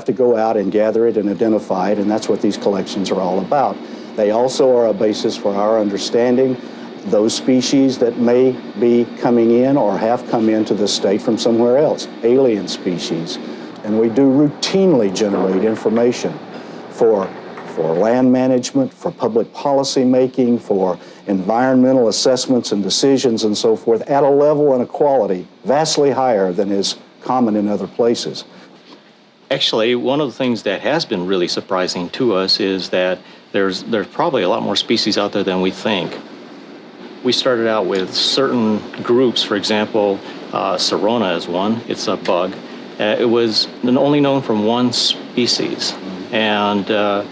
Speaker 23: to go out and gather it and identify it, and that's what these collections are all about. They also are a basis for our understanding those species that may be coming in or have come into the state from somewhere else, alien species. And we do routinely generate information for land management, for public policy making, for environmental assessments and decisions and so forth at a level and a quality vastly higher than is common in other places.
Speaker 19: Actually, one of the things that has been really surprising to us is that there's probably a lot more species out there than we think. We started out with certain groups, for example, Serona is one, it's a bug. It was only known from one species, and a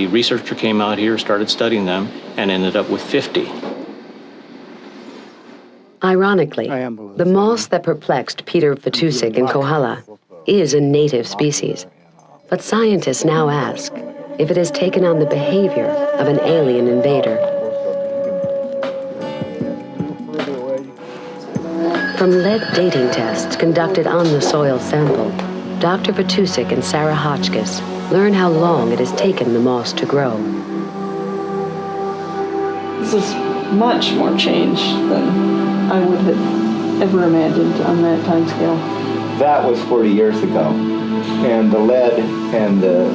Speaker 19: researcher came out here, started studying them, and ended up with 50.
Speaker 3: Ironically, the moss that perplexed Peter Vitousek in Kohala is a native species. But scientists now ask if it has taken on the behavior of an alien invader. From lead dating tests conducted on the soil sample, Dr. Vitousek and Sarah Hotchkiss learn how long it has taken the moss to grow.
Speaker 8: This is much more change than I would have ever imagined on that time scale.
Speaker 1: That was 40 years ago, and the lead and the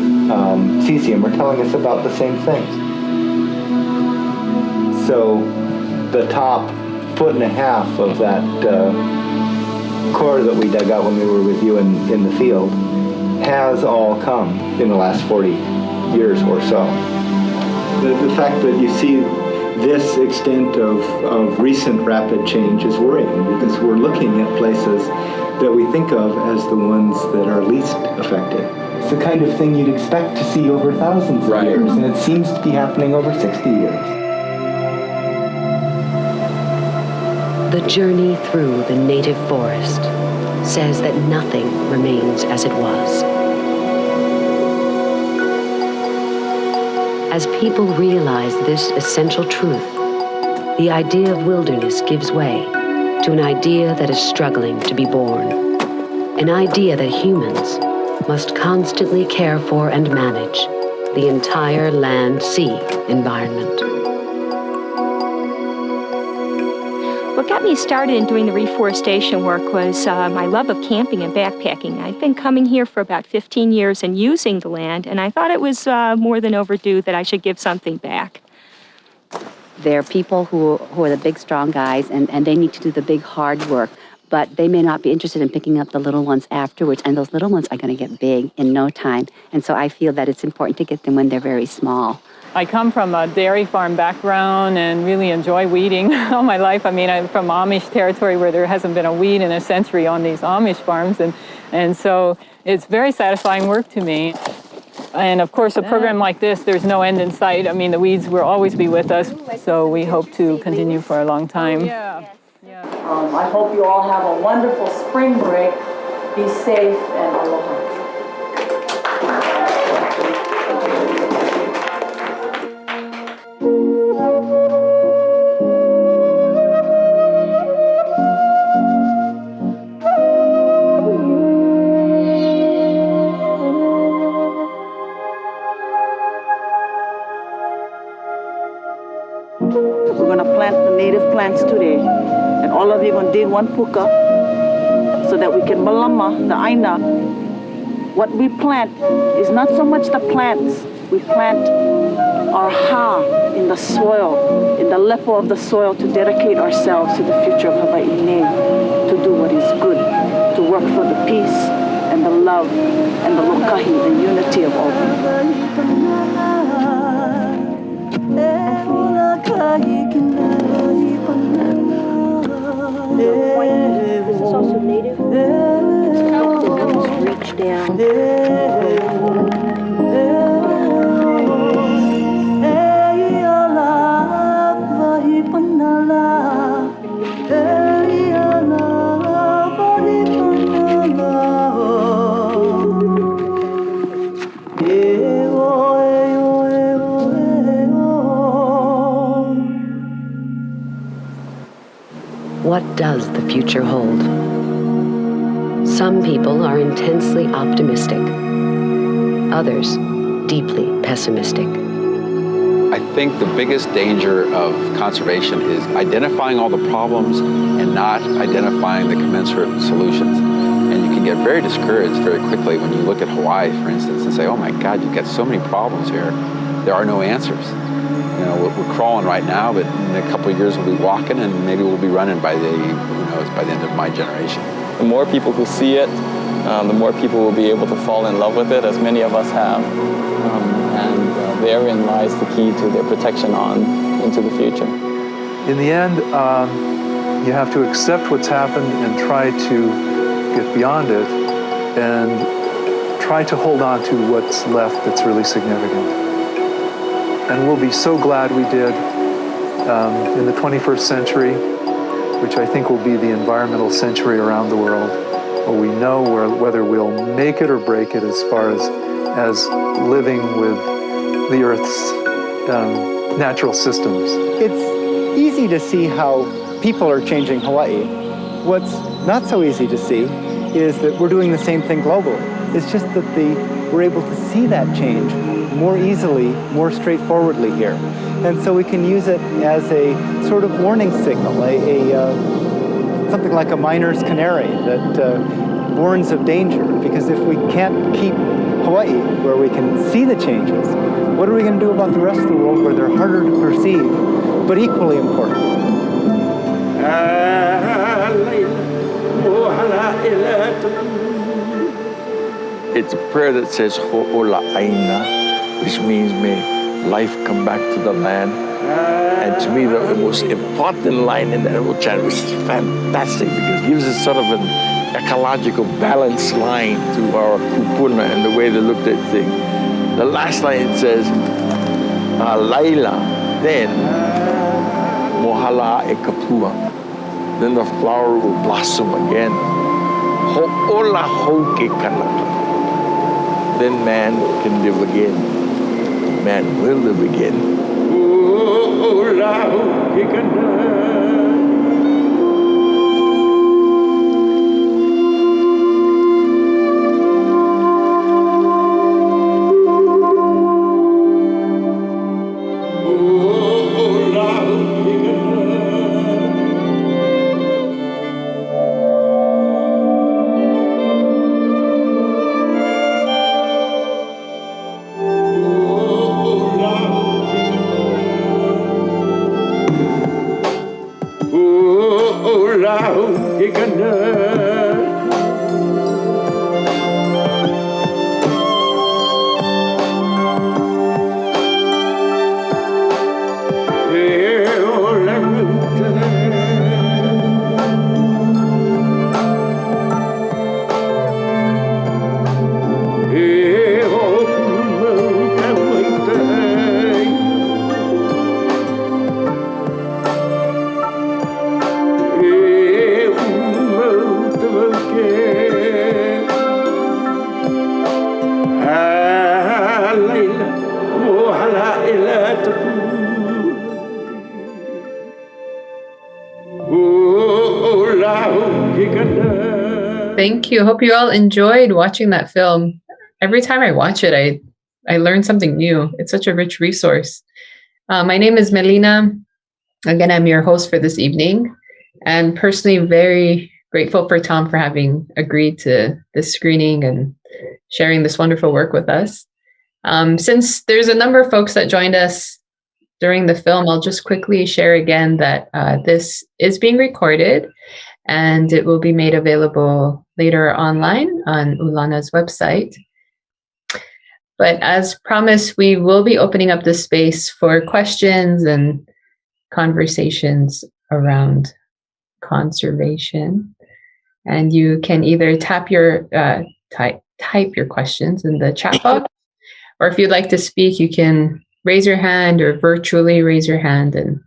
Speaker 1: cesium are telling us about the same things. So the top 1.5 feet of that core that we dug out when we were with you in the field has all come in the last 40 years or so. The fact that you see this extent of recent rapid change is worrying, because we're looking at places that we think of as the ones that are least affected. It's the kind of thing you'd expect to see over thousands of years, and it seems to be happening over 60 years.
Speaker 3: The journey through the native forest says that nothing remains as it was. As people realize this essential truth, the idea of wilderness gives way to an idea that is struggling to be born. An idea that humans must constantly care for and manage the entire land-sea environment.
Speaker 5: What got me started in doing the reforestation work was my love of camping and backpacking. I'd been coming here for about 15 years and using the land, and I thought it was more than overdue that I should give something back.
Speaker 6: There are people who are the big, strong guys, and they need to do the big, hard work, but they may not be interested in picking up the little ones afterwards, and those little ones are going to get big in no time. And so I feel that it's important to get them when they're very small.
Speaker 24: I come from a dairy farm background and really enjoy weeding all my life. I mean, I'm from Amish territory where there hasn't been a weed in a century on these Amish farms, and so it's very satisfying work to me. And of course, a program like this, there's no end in sight. I mean, the weeds will always be with us, so we hope to continue for a long time.
Speaker 22: I hope you all have a wonderful spring break. Be safe and aloha.
Speaker 25: We're going to plant the native plants today, and all of you are going to dig one puka so that we can malama, the aina. What we plant is not so much the plants. We plant our ha in the soil, in the lepo of the soil, to dedicate ourselves to the future of Hawaiʻi, to do what is good, to work for the peace and the love and the lokahi, the unity of all people.
Speaker 9: This is also native. Just reach down.
Speaker 3: What does the future hold? Some people are intensely optimistic, others deeply pessimistic.
Speaker 14: I think the biggest danger of conservation is identifying all the problems and not identifying the commensurate solutions. And you can get very discouraged very quickly when you look at Hawaii, for instance, and say, oh my God, you've got so many problems here. There are no answers. You know, we're crawling right now, but in a couple of years we'll be walking, and maybe we'll be running by the, who knows, by the end of my generation.
Speaker 7: The more people who see it, the more people will be able to fall in love with it, as many of us have. And therein lies the key to their protection on into the future.
Speaker 4: In the end, you have to accept what's happened and try to get beyond it and try to hold on to what's left that's really significant. And we'll be so glad we did in the 21st century, which I think will be the environmental century around the world, where we know whether we'll make it or break it as far as living with the Earth's natural systems.
Speaker 1: It's easy to see how people are changing Hawaii. What's not so easy to see is that we're doing the same thing globally. It's just that we're able to see that change more easily, more straightforwardly here. And so we can use it as a sort of warning signal, something like a miner's canary that warns of danger. Because if we can't keep Hawaii where we can see the changes, what are we going to do about the rest of the world where they're harder to perceive, but equally important?
Speaker 11: It's a prayer that says Ho'ola'aina, which means may life come back to the land. And to me, the most important line in that whole chant, which is fantastic because it gives us sort of an ecological balanced line to our kupuna and the way they looked at things. The last line says, Laila, then Mohala e kapua. Then the flower will blossom again. Ho'ola hoke kanaka. Then man can live again. Man will live again. Ho'ola hoke kanaka.
Speaker 10: Thank you. Hope you all enjoyed watching that film. Every time I watch it, I learn something new. It's such a rich resource. My name is Melina. Again, I'm your host for this evening, and personally very grateful for Tom for having agreed to this screening and sharing this wonderful work with us. Since there's a number of folks that joined us during the film, I'll just quickly share again that this is being recorded and it will be made available later online on Ulana's website. But as promised, we will be opening up the space for questions and conversations around conservation. And you can either type your questions in the chat box, or if you'd like to speak, you can raise your hand or virtually raise your hand and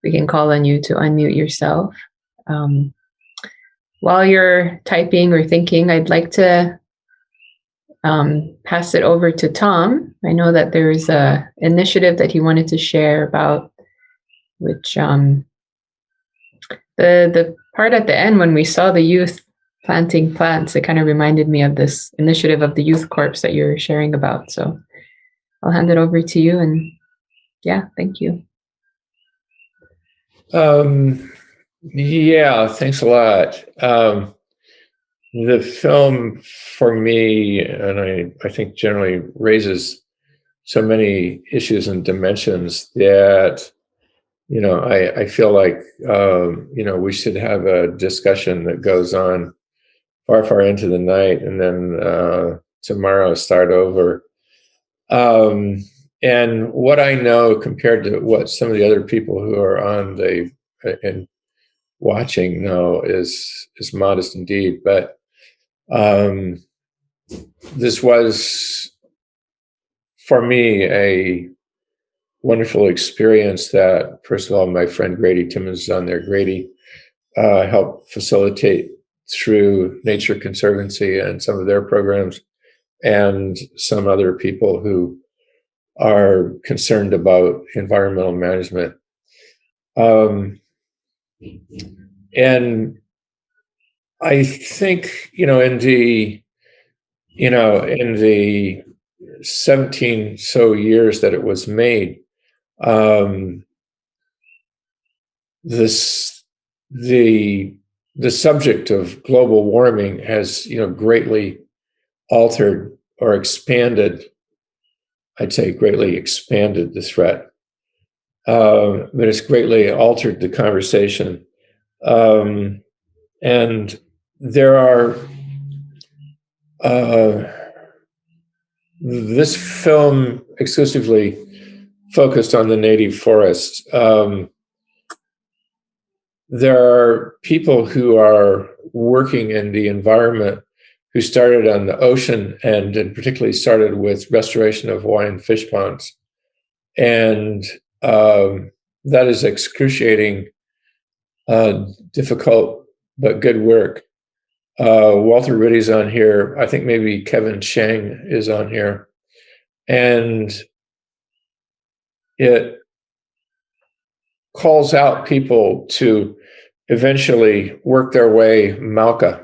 Speaker 10: we can call on you to unmute yourself. While you're typing or thinking, I'd like to pass it over to Tom. I know that there's an initiative that he wanted to share about, which the part at the end when we saw the youth planting plants, it kind of reminded me of this initiative of the Youth Corps that you're sharing about. So I'll hand it over to you, and yeah, thank you.
Speaker 12: Yeah, thanks a lot. The film for me, and I think generally raises so many issues and dimensions that, I feel like, we should have a discussion that goes on far, far into the night, and then tomorrow start over. And what I know compared to what some of the other people who are on the and watching know is modest indeed. But this was, for me, a wonderful experience that, first of all, my friend Grady Timmons is on there. Grady helped facilitate through Nature Conservancy and some of their programs, and some other people who are concerned about environmental management. And I think, in the 17 so years that it was made, the subject of global warming has, greatly altered or expanded. I'd say greatly expanded the threat, but it's greatly altered the conversation. And there are, this film exclusively focused on the native forest. There are people who are working in the environment who started on the ocean and particularly started with restoration of Hawaiian fish ponds. And that is excruciating, difficult, but good work. Walter Riddy's on here. I think maybe Kevin Chang is on here. And it calls out people to eventually work their way Malka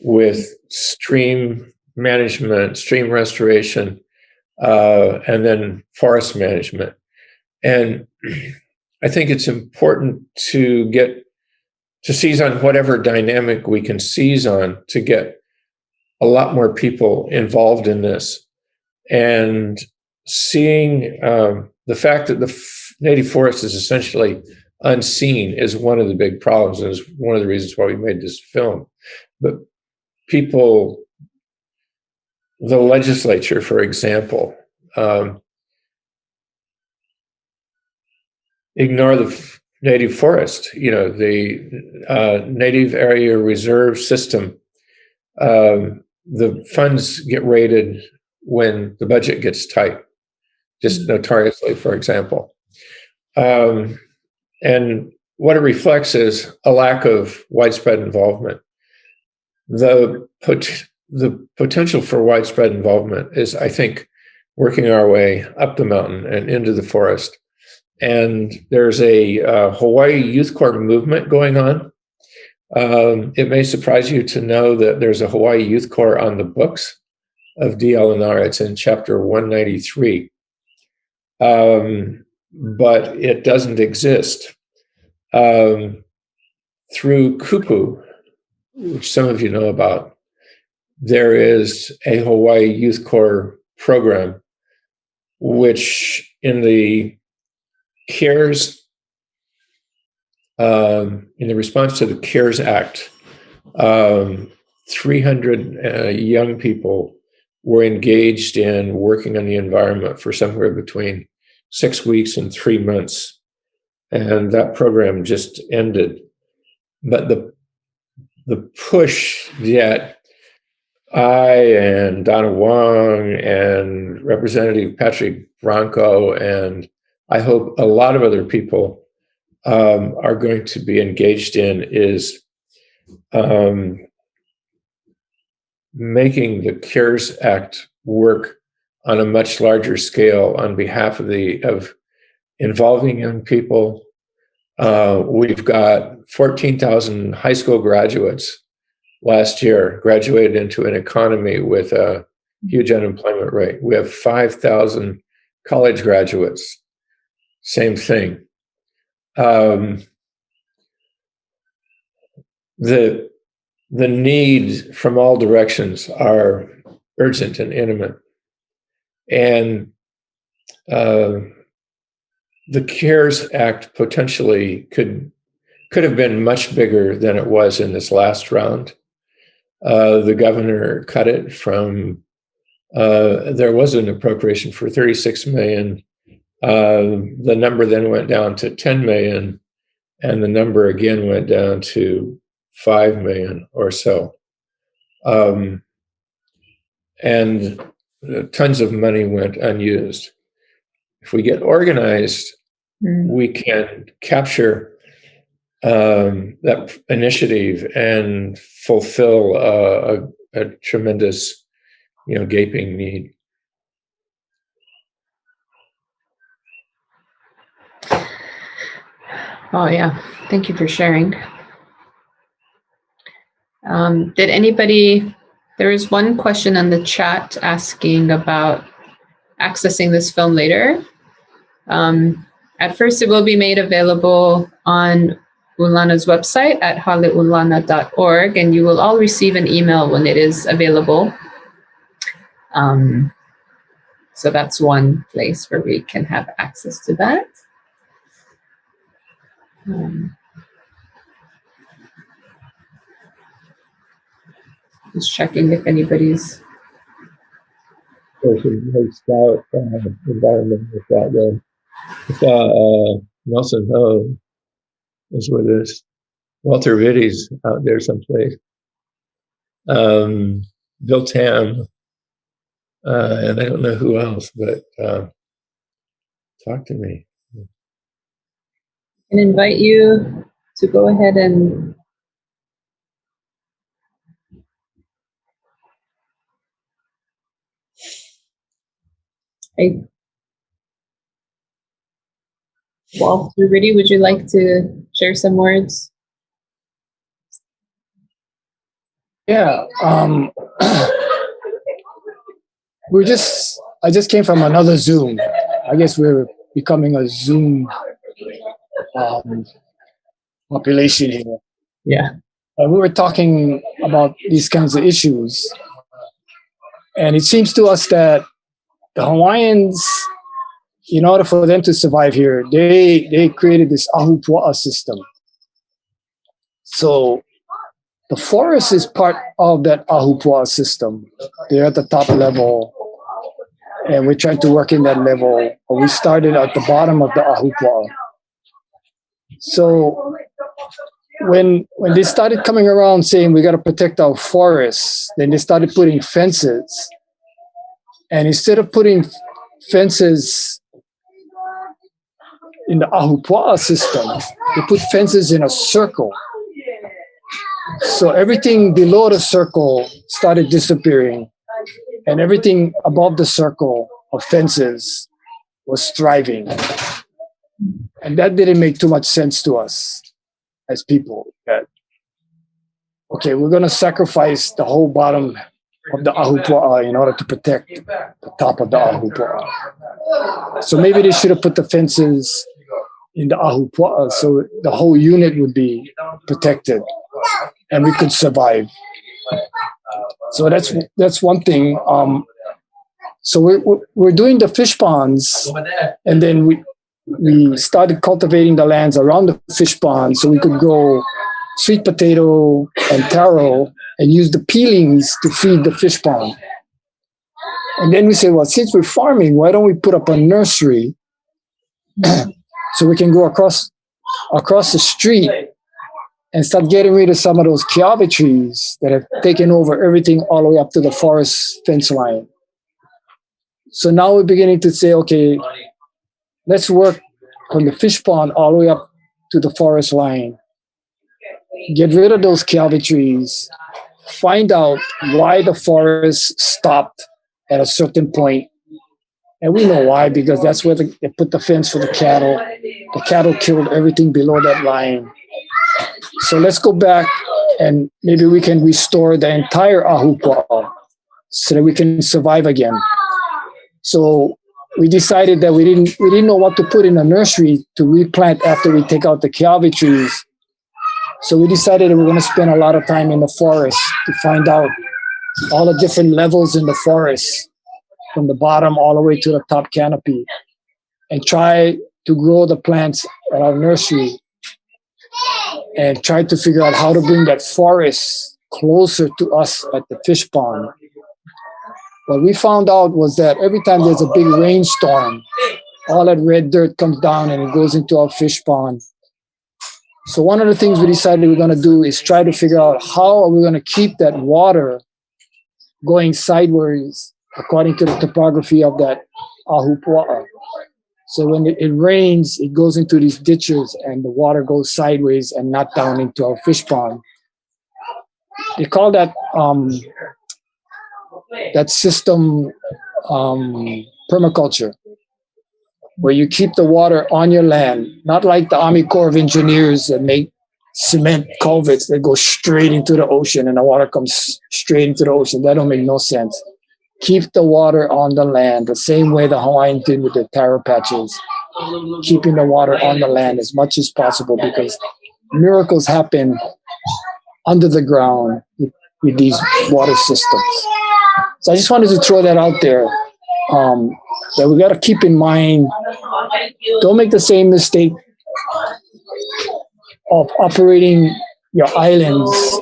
Speaker 12: with stream management, stream restoration, and then forest management. And I think it's important to seize on whatever dynamic we can seize on to get a lot more people involved in this. And seeing the fact that the native forest is essentially unseen is one of the big problems, and is one of the reasons why we made this film. But people, the legislature, for example, ignore the native forest. The native area reserve system, the funds get raided when the budget gets tight, just notoriously, for example. And what it reflects is a lack of widespread involvement. The potential for widespread involvement is, I think, working our way up the mountain and into the forest. And there's a Hawaii Youth Corps movement going on. It may surprise you to know that there's a Hawaii Youth Corps on the books of DLNR. It's in chapter 193. But it doesn't exist. Through Kupu, which some of you know about, there is a Hawaii Youth Corps program, which in the CARES, in the response to the CARES Act, 300 young people were engaged in working on the environment for somewhere between 6 weeks and 3 months. And that program just ended. But the push that I and Donna Wong and Representative Patrick Branco, and I hope a lot of other people are going to be engaged in, is making the CARES Act work on a much larger scale on behalf of involving young people. We've got 14,000 high school graduates last year graduated into an economy with a huge unemployment rate. We have 5,000 college graduates. Same thing. The need from all directions are urgent and imminent. And the CARES Act potentially could have been much bigger than it was in this last round. The governor cut it from, there was an appropriation for 36 million. The number then went down to 10 million, and the number again went down to 5 million or so. And tons of money went unused. If we get organized, we can capture that initiative and fulfill a tremendous, gaping need.
Speaker 10: Oh, yeah. Thank you for sharing. Did anybody, there is one question on the chat asking about accessing this film later. At first, it will be made available on Ulana's website at haleulana.org, and you will all receive an email when it is available. So that's one place where we can have access to that. Just checking if anybody's.
Speaker 12: There's a great scout environment with that there. I saw Nelson Ho is with us. Walter Vitty's out there someplace. Bill Tam, and I don't know who else, but talk to me.
Speaker 10: And invite you to go ahead and Walter Ritty, would you like to share some words?
Speaker 21: Yeah, I just came from another Zoom. I guess we're becoming a Zoom population here.
Speaker 10: Yeah.
Speaker 21: And we were talking about these kinds of issues. And it seems to us that the Hawaiians, in order for them to survive here, they created this ahupua'a system. So the forest is part of that ahupua'a system. They're at the top level, and we're trying to work in that level. But we started at the bottom of the ahupua'a. So when they started coming around saying we got to protect our forests, then they started putting fences. And instead of putting fences in the ahupua'a system, they put fences in a circle. So everything below the circle started disappearing, and everything above the circle of fences was thriving. And that didn't make too much sense to us as people. That, okay, we're going to sacrifice the whole bottom of the ahupua'a in order to protect the top of the ahupua'a. So maybe they should have put the fences in the ahupua'a so the whole unit would be protected and we could survive. So that's one thing. So we're doing the fish ponds, and then we started cultivating the lands around the fish ponds so we could grow sweet potato and taro and use the peelings to feed the fish pond. And then we said, well, since we're farming, why don't we put up a nursery so we can go across the street and start getting rid of some of those kiawe trees that have taken over everything all the way up to the forest fence line. So now we're beginning to say, okay, let's work from the fish pond all the way up to the forest line. Get rid of those kiawe trees. Find out why the forest stopped at a certain point. And we know why, because that's where they put the fence for the cattle. The cattle killed everything below that line. So let's go back and maybe we can restore the entire ahupua'a so that we can survive again. So we decided that we didn't know what to put in a nursery to replant after we take out the kiawe trees. So we decided that we're going to spend a lot of time in the forest to find out all the different levels in the forest, from the bottom all the way to the top canopy, and try to grow the plants at our nursery and try to figure out how to bring that forest
Speaker 13: closer to us at the fish pond. What we found out was that every time there's a big rainstorm, all that red dirt comes down and it goes into our fish pond. So one of the things we decided we're going to do is try to figure out how are we going to keep that water going sideways according to the topography of that ahupua'a. So when it rains, it goes into these ditches and the water goes sideways and not down into our fish pond. They call that system permaculture, where you keep the water on your land, not like the Army Corps of Engineers that make cement culverts that go straight into the ocean and the water comes straight into the ocean. That don't make no sense. Keep the water on the land, the same way the Hawaiian did with the taro patches, keeping the water on the land as much as possible, because miracles happen under the ground with these water systems. So I just wanted to throw that out there, that we got to keep in mind, don't make the same mistake of operating your islands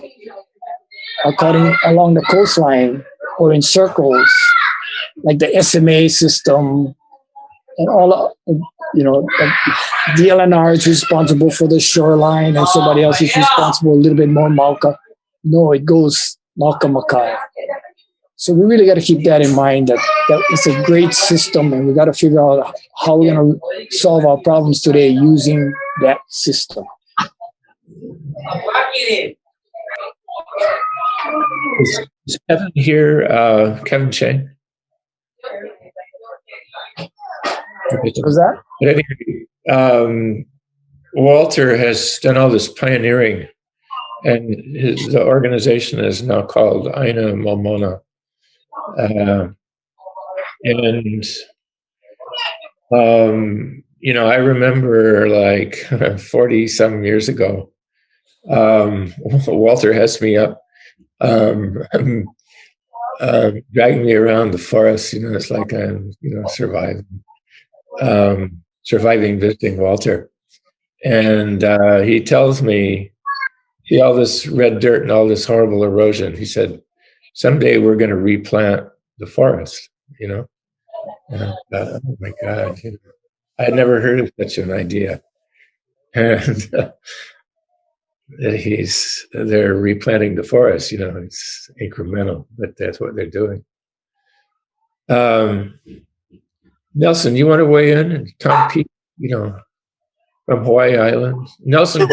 Speaker 13: along the coastline or in circles, like the SMA system and all, the DLNR is responsible for the shoreline and somebody else is responsible a little bit more Mauka. No, it goes Mauka Makai. So we really got to keep that in mind, that it's a great system and we got to figure out how we're going to solve our problems today using that system.
Speaker 12: Is Kevin here? Kevin Chang?
Speaker 13: Was that?
Speaker 12: But anyway, Walter has done all this pioneering, and the organization is now called Aina Momona. I remember like 40-some years ago, Walter has me up, dragging me around the forest. It's like I'm, surviving visiting Walter. And he tells me, see all this red dirt and all this horrible erosion. He said, someday we're going to replant the forest, And I thought, oh my God, I had never heard of such an idea. And they're replanting the forest, it's incremental, but that's what they're doing. Nelson, you want to weigh in? And Tom Pete, from Hawaii Island. Nelson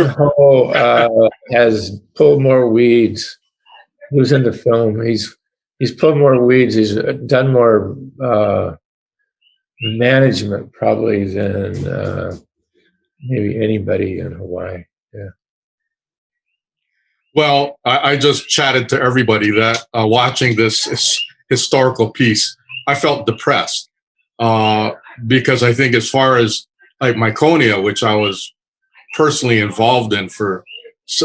Speaker 12: Ho has pulled more weeds. He was in the film. He's pulled more weeds. He's done more management probably than maybe anybody in Hawaii. Yeah.
Speaker 15: Well, I just chatted to everybody that watching this historical piece, I felt depressed because I think as far as like Myconia, which I was personally involved in for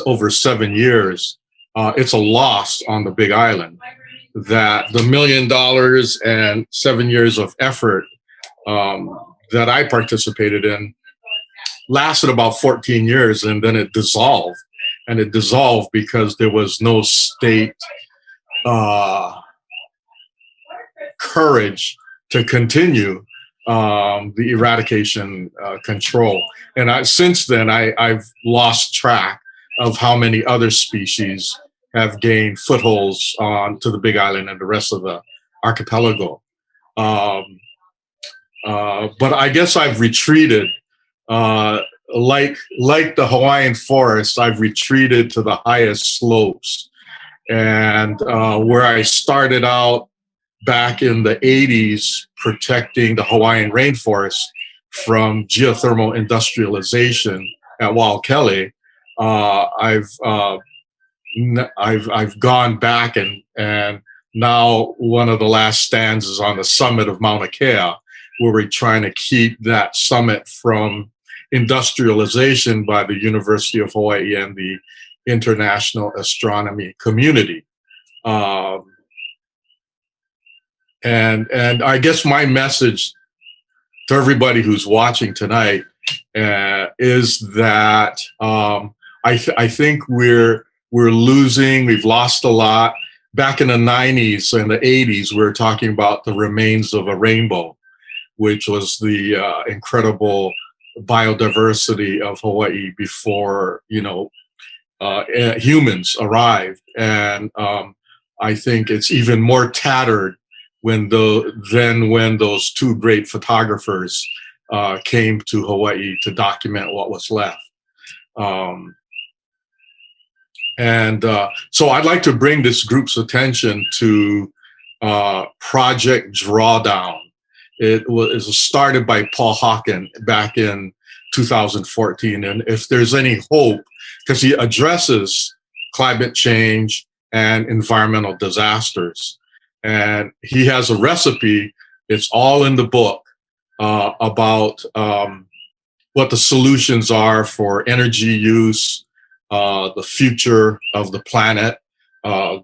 Speaker 15: over 7 years, it's a loss on the Big Island. That the $1 million and 7 years of effort that I participated in lasted about 14 years, and then it dissolved. And it dissolved because there was no state courage to continue the eradication control. And since then, I've lost track of how many other species have gained footholds onto the Big Island and the rest of the archipelago. But I guess I've retreated, like the Hawaiian forest, I've retreated to the highest slopes. And where I started out back in the 80s protecting the Hawaiian rainforest from geothermal industrialization at Waiakele, I've gone back and now one of the last stands is on the summit of Mauna Kea, where we're trying to keep that summit from industrialization by the University of Hawaii and the international astronomy community. And I guess my message to everybody who's watching tonight is that I think we're we're losing, we've lost a lot. Back in the 90s and the 80s, we were talking about the remains of a rainbow, which was the incredible biodiversity of Hawaii before, humans arrived. And I think it's even more tattered than when those two great photographers came to Hawaii to document what was left. So I'd like to bring this group's attention to Project Drawdown. It was started by Paul Hawken back in 2014. And if there's any hope, because he addresses climate change and environmental disasters. And he has a recipe, it's all in the book, about what the solutions are for energy use, the future of the planet,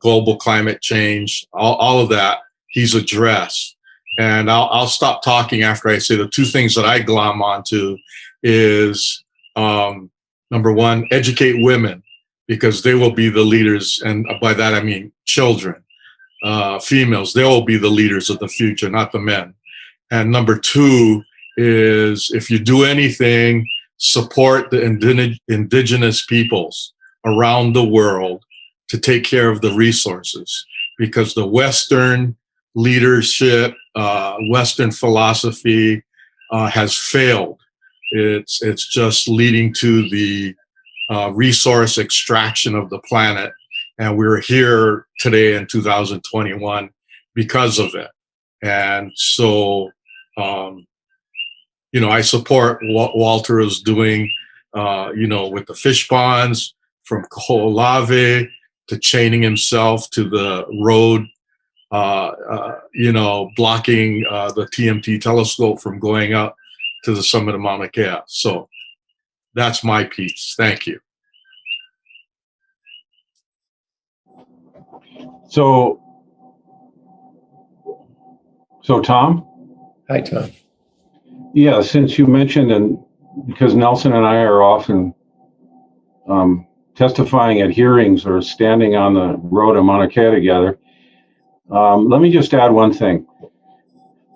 Speaker 15: global climate change, all of that he's addressed. And I'll stop talking after I say the two things that I glom onto is, number one, educate women, because they will be the leaders. And by that, I mean children, females, they will be the leaders of the future, not the men. And number two is, if you do anything, support the indigenous peoples around the world to take care of the resources, because the Western leadership, Western philosophy has failed. It's just leading to the resource extraction of the planet. And we're here today in 2021 because of it. And so, I support what Walter is doing, with the fish ponds, from Koholave to chaining himself to the road, blocking the TMT telescope from going up to the summit of Mauna Kea. So that's my piece. Thank you.
Speaker 2: So Tom?
Speaker 12: Hi, Tom.
Speaker 2: Yeah, since you mentioned, and because Nelson and I are often testifying at hearings or standing on the road of Mauna Kea together, let me just add one thing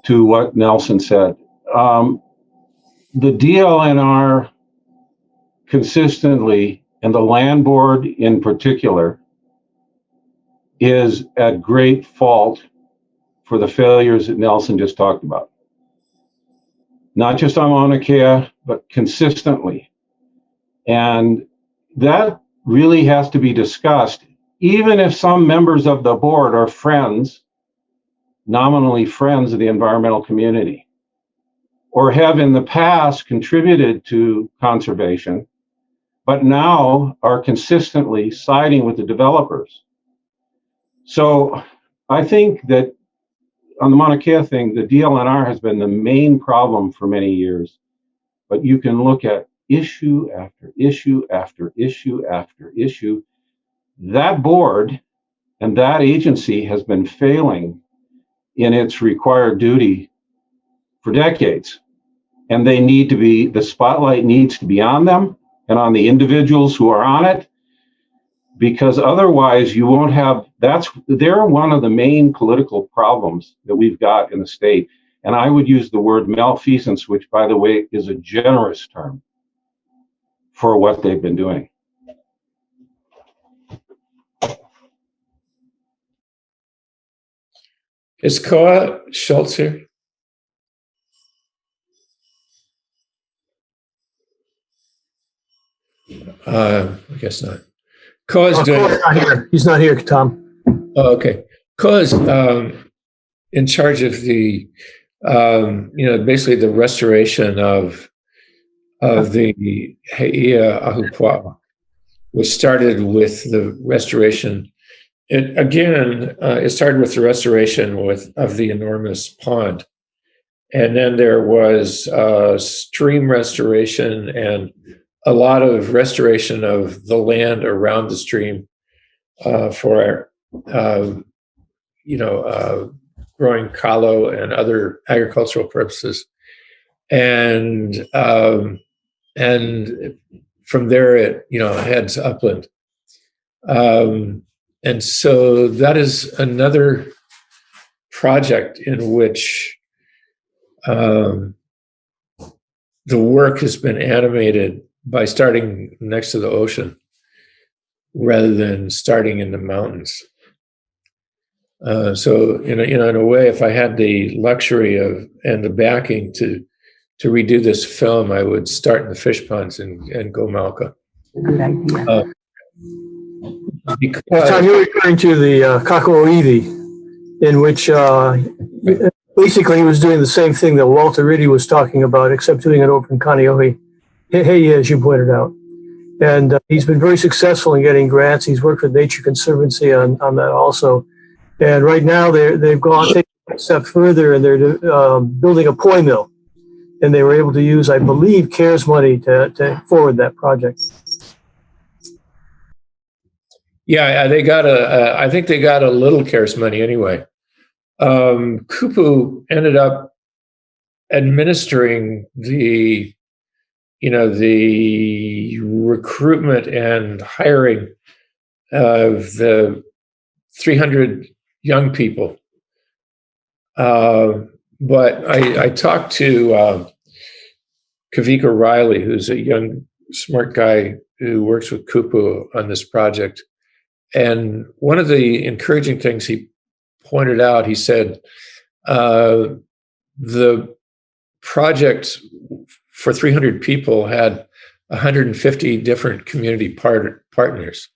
Speaker 2: to what Nelson said. The DLNR consistently, and the land board in particular, is at great fault for the failures that Nelson just talked about. Not just on Mauna Kea, but consistently. And that really has to be discussed, even if some members of the board are friends, nominally friends of the environmental community, or have in the past contributed to conservation, but now are consistently siding with the developers. So I think that on the Mauna Kea thing, the DLNR has been the main problem for many years, but you can look at issue after issue after issue after issue. That board and that agency has been failing in its required duty for decades. And they need to be, the spotlight needs to be on them and on the individuals who are on it, because otherwise you won't have, they're one of the main political problems that we've got in the state. And I would use the word malfeasance, which, by the way, is a generous term for what they've been doing.
Speaker 12: Is Koa Schultz here? I guess not. Koa's doing.
Speaker 16: Koa's not here. He's not here, Tom.
Speaker 12: Oh, okay. Koa's in charge of the, basically the restoration of the Heia Ahupua'a, which started with the restoration. It started with the restoration of the enormous pond. And then there was stream restoration and a lot of restoration of the land around the stream for, growing kalo and other agricultural purposes. And from there, it heads upland. And so that is another project in which the work has been animated by starting next to the ocean rather than starting in the mountains. So in a way, if I had the luxury of and the backing to redo this film, I would start in the fish ponds and go Malka.
Speaker 9: Good idea.
Speaker 16: Tom, you're referring to the Kako'iwi, in which basically he was doing the same thing that Walter Riddy was talking about, except doing it over in Kaneohe, as you pointed out. And he's been very successful in getting grants. He's worked with Nature Conservancy on that also. And right now they've gone taken a step further, and they're building a poi mill. And they were able to use, I believe, CARES money to forward that project.
Speaker 12: Yeah, I think they got a little CARES money anyway. Kupu ended up administering the recruitment and hiring of the 300 young people. But I talked to Kavika Riley, who's a young, smart guy who works with Kupu on this project. And one of the encouraging things he pointed out, he said, the project for 300 people had 150 different community partners.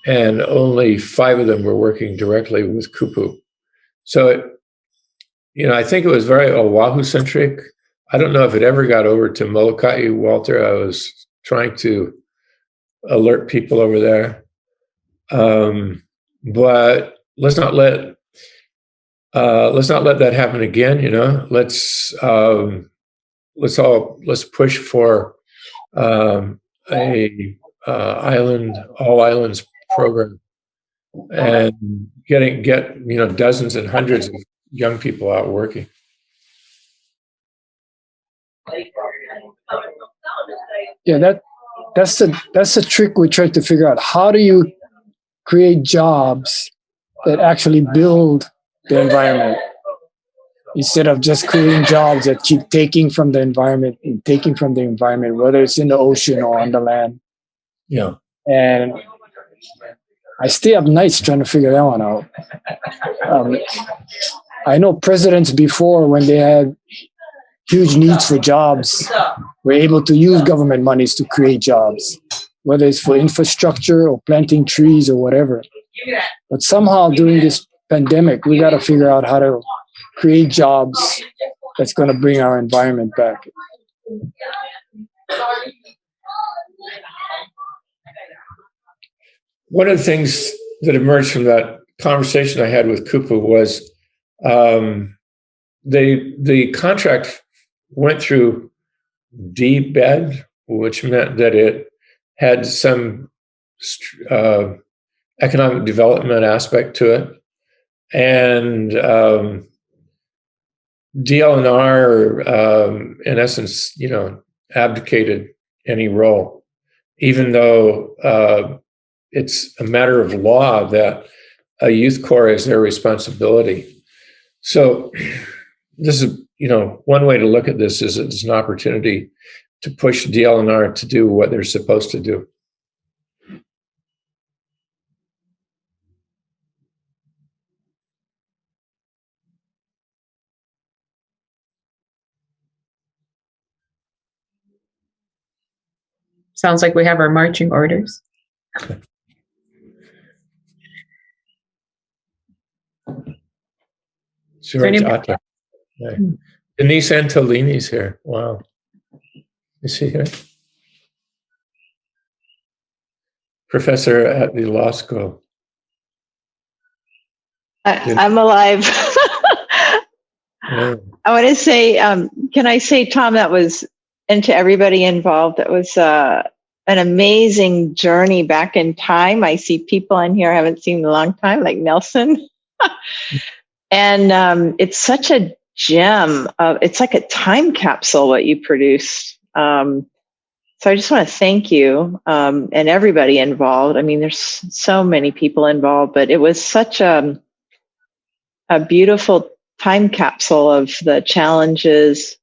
Speaker 12: And only 5 of them were working directly with Kupu. So, I think it was very Oahu-centric. I don't know if it ever got over to Molokai, Walter. I was trying to alert people over there. But let's not let that happen again. Let's push for a all islands program, and get dozens and hundreds of young people out working.
Speaker 13: Yeah, that's the trick we try to figure out. How do you create jobs that actually build the environment, instead of just creating jobs that keep taking from the environment, whether it's in the ocean or on the land.
Speaker 12: Yeah.
Speaker 13: And I stay up nights trying to figure that one out. I know presidents before, when they had huge needs for jobs, were able to use government monies to create jobs, whether it's for infrastructure or planting trees or whatever. But somehow during this pandemic, we got to figure out how to create jobs that's going to bring our environment back.
Speaker 12: One of the things that emerged from that conversation I had with Kupu was the contract went through DBED, which meant that it had some economic development aspect to it. And DLNR, in essence, abdicated any role, even though it's a matter of law that a youth corps is their responsibility. So this is, one way to look at this is it's an opportunity to push DLNR to do what they're supposed to do.
Speaker 10: Sounds like we have our marching orders.
Speaker 12: George Atta. Right. Denise Antolini's here. Wow. Is she here? Professor at the law school.
Speaker 17: I'm alive.
Speaker 12: Yeah.
Speaker 17: I want to say, can I say, Tom, and to everybody involved, that was an amazing journey back in time. I see people in here I haven't seen in a long time, like Nelson. And it's such a gem. It's like a time capsule what you produced. So I just want to thank you and everybody involved. I mean, there's so many people involved, but it was such a beautiful time capsule of the challenges.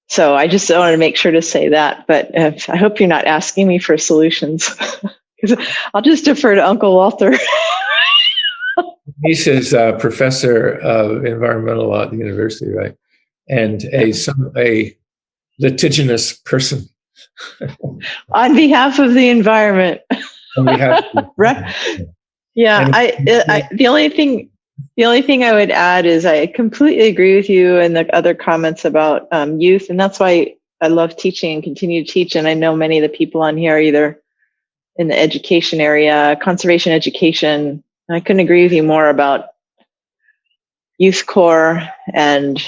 Speaker 17: So I just wanted to make sure to say that, but I hope you're not asking me for solutions, because I'll just defer to Uncle Walter.
Speaker 12: Denise is a professor of environmental law at the university, right? And a litigious person.
Speaker 17: On behalf of the environment.
Speaker 12: On behalf of
Speaker 17: right? Yeah, the only thing I would add is I completely agree with you and the other comments about youth, and that's why I love teaching and continue to teach. And I know many of the people on here are either in the education area, conservation education. And I couldn't agree with you more about Youth Corps and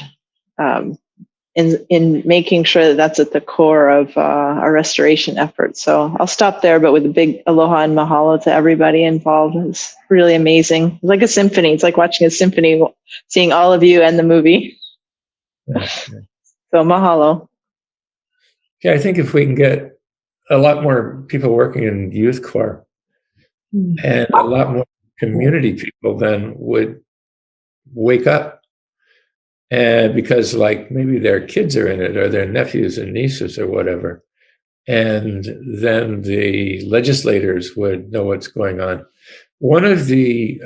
Speaker 17: in making sure that that's at the core of our restoration efforts. So I'll stop there, but with a big aloha and mahalo to everybody involved. It's really amazing. It's like a symphony. It's like watching a symphony, seeing all of you and the movie. So mahalo.
Speaker 12: Yeah, I think if we can get a lot more people working in Youth Corps and a lot more community people then would wake up. And because like maybe their kids are in it or their nephews and nieces or whatever. And then the legislators would know what's going on. One of the,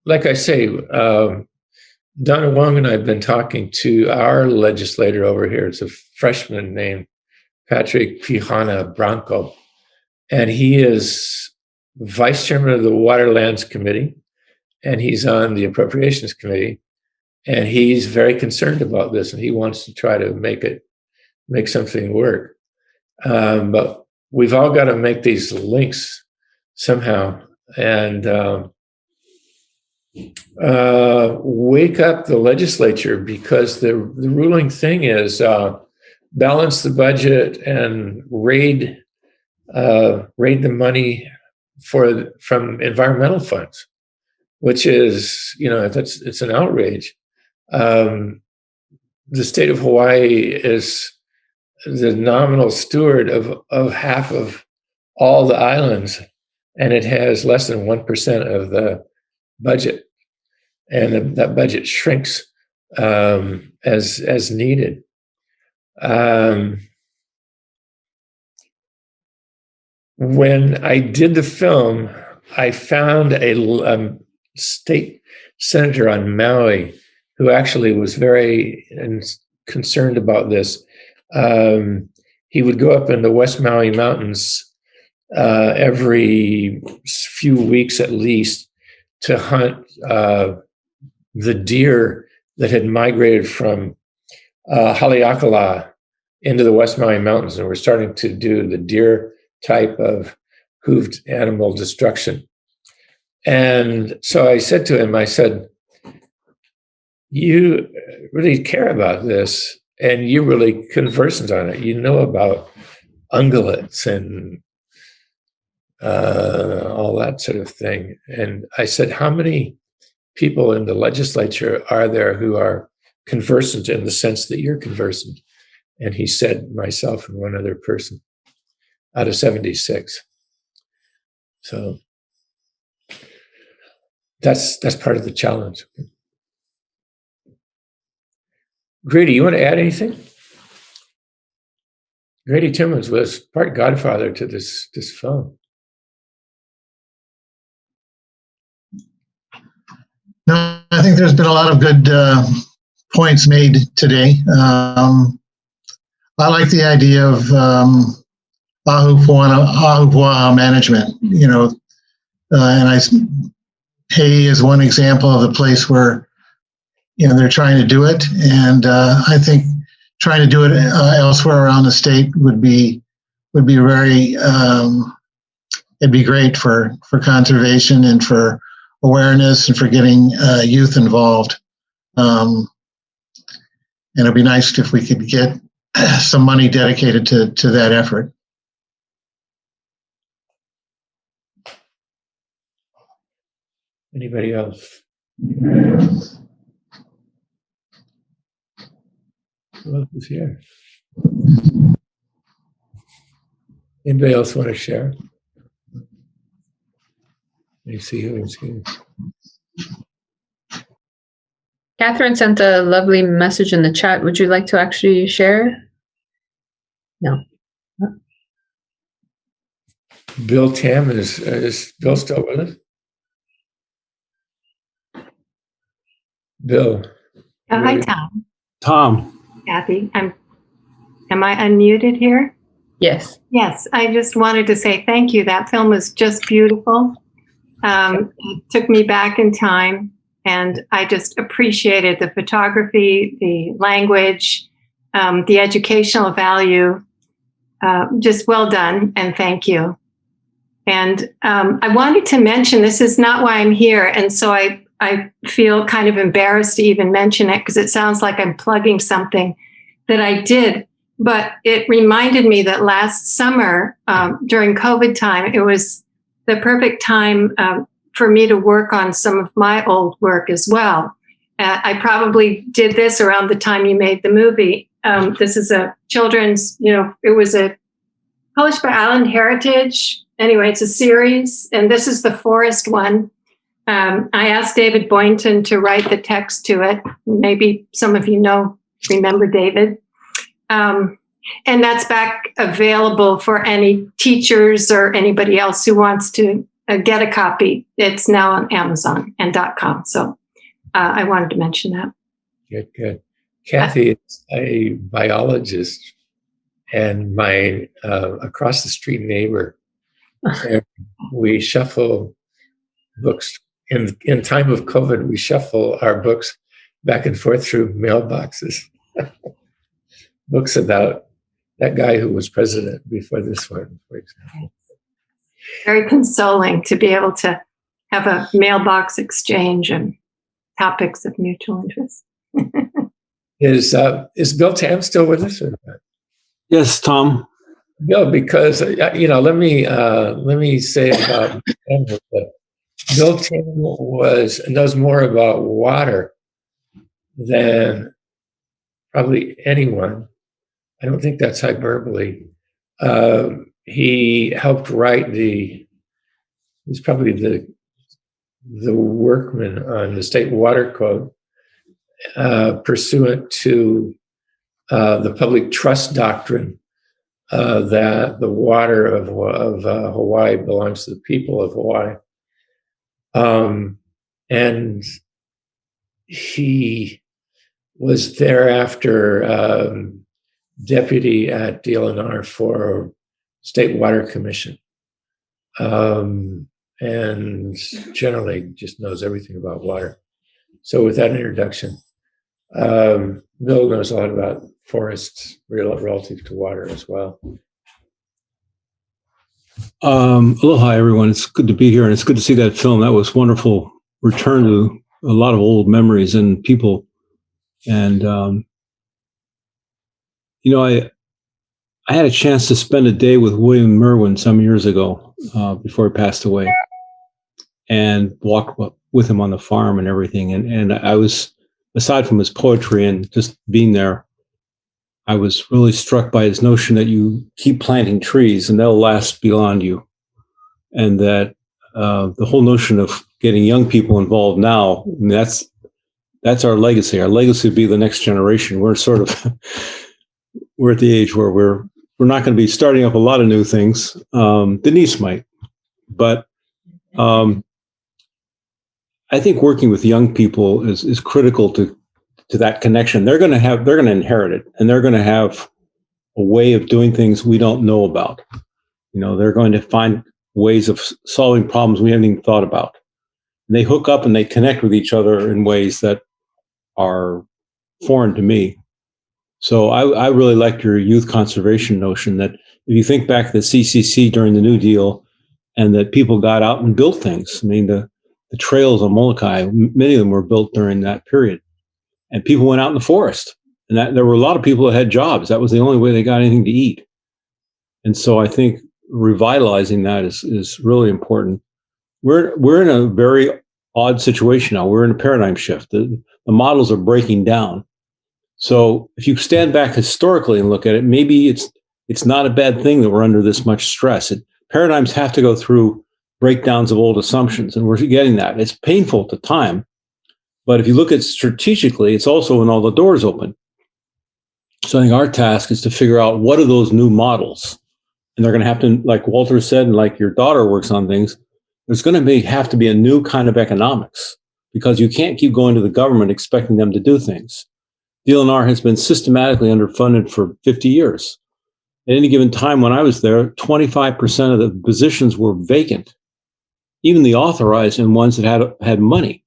Speaker 12: like I say, Donna Wong and I have been talking to our legislator over here. It's a freshman named Patrick Pihana Branco. And he is vice chairman of the Waterlands Committee. And he's on the Appropriations Committee. And he's very concerned about this, and he wants to try to make something work. But we've all got to make these links somehow and wake up the legislature, because the ruling thing is balance the budget and raid the money from environmental funds, which is, it's an outrage. The state of Hawaii is the nominal steward of half of all the islands, and it has less than 1% of the budget, and that budget shrinks as needed. When I did the film, I found a state senator on Maui who actually was very concerned about this. He would go up in the West Maui Mountains every few weeks at least to hunt the deer that had migrated from Haleakala into the West Maui Mountains, and we're starting to do the deer type of hooved animal destruction. And so I said to him, I said, you really care about this, and you're really conversant on it. You know about ungulates and all that sort of thing. And I said, how many people in the legislature are there who are conversant in the sense that you're conversant? And he said, myself and one other person out of 76. So that's part of the challenge. Grady, you want to add anything? Grady Timmons was part godfather to this film.
Speaker 8: No, I think there's been a lot of good points made today. I like the idea of ahupua'a management, and Hawaii is one example of the place where they're trying to do it, and I think trying to do it elsewhere around the state would be very it'd be great for conservation and for awareness and for getting youth involved. And it'd be nice if we could get some money dedicated to that effort.
Speaker 12: Anybody else? Who else is here? Anybody else want to share? Let me see who's here.
Speaker 10: Catherine sent a lovely message in the chat. Would you like to actually share? No.
Speaker 12: Bill Tam, is Bill still with us? Bill.
Speaker 5: Hi, Tom.
Speaker 2: Tom.
Speaker 5: Kathy, am I unmuted here?
Speaker 10: Yes.
Speaker 5: Yes, I just wanted to say thank you. That film was just beautiful. It took me back in time, and I just appreciated the photography, the language, the educational value. Just well done, and thank you. And I wanted to mention, this is not why I'm here, and so I feel kind of embarrassed to even mention it because it sounds like I'm plugging something that I did. But it reminded me that last summer, during COVID time, it was the perfect time for me to work on some of my old work as well. I probably did this around the time you made the movie. This is a children's, it was published by Island Heritage. Anyway, it's a series, and this is the forest one. I asked David Boynton to write the text to it. Maybe some of you remember David. And that's back available for any teachers or anybody else who wants to get a copy. It's now on Amazon and .com. So I wanted to mention that.
Speaker 12: Good. Kathy is a biologist, and my across the street neighbor. We shuffle books in time of COVID. We shuffle our books back and forth through mailboxes. Books about that guy who was president before this one, for example.
Speaker 5: Very consoling to be able to have a mailbox exchange and topics of mutual interest.
Speaker 12: Is Bill Tam still with us or not?
Speaker 2: Yes, Tom.
Speaker 12: Bill, because let me say about Tam that Bill Tam knows more about water than probably anyone. I don't think that's hyperbole. He helped write he's probably the workman on the state water code, pursuant to the public trust doctrine that the water of Hawaii belongs to the people of Hawaii. And he was thereafter deputy at DLNR for State Water Commission, and generally just knows everything about water. So with that introduction, Bill knows a lot about forests relative to water as well.
Speaker 2: Aloha, everyone. It's good to be here, and it's good to see that film. That was wonderful. Return to a lot of old memories and people. And, I had a chance to spend a day with William Merwin some years ago, before he passed away, and walk with him on the farm and everything. And I was, aside from his poetry and just being there, I was really struck by his notion that you keep planting trees and they'll last beyond you. And that the whole notion of getting young people involved now, I mean, that's our legacy. Our legacy would be the next generation. We're sort of, we're at the age where we're not going to be starting up a lot of new things. Denise might, but I think working with young people is critical to that connection. They're going to inherit it, and they're going to have a way of doing things we don't know about. They're going to find ways of solving problems we haven't even thought about. And they hook up and they connect with each other in ways that are foreign to me. So I really liked your youth conservation notion that if you think back to the CCC during the New Deal, and that people got out and built things. I mean, the trails on Molokai, many of them were built during that period. And people went out in the forest. And there were a lot of people that had jobs. That was the only way they got anything to eat. And so I think revitalizing that is really important. We're in a very odd situation now. We're in a paradigm shift. The models are breaking down. So if you stand back historically and look at it, maybe it's It's not a bad thing that we're under this much stress. Paradigms have to go through breakdowns of old assumptions, and we're getting that. It's painful at the time, but if you look at strategically, it's also when all the doors open. So I think our task is to figure out what are those new models, and they're going to have to, like Walter said, and like your daughter works on things. There's going to have to be a new kind of economics, because you can't keep going to the government expecting them to do things. DLNR has been systematically underfunded for 50 years. At any given time when I was there, 25% of the positions were vacant, even the authorized and ones that had money.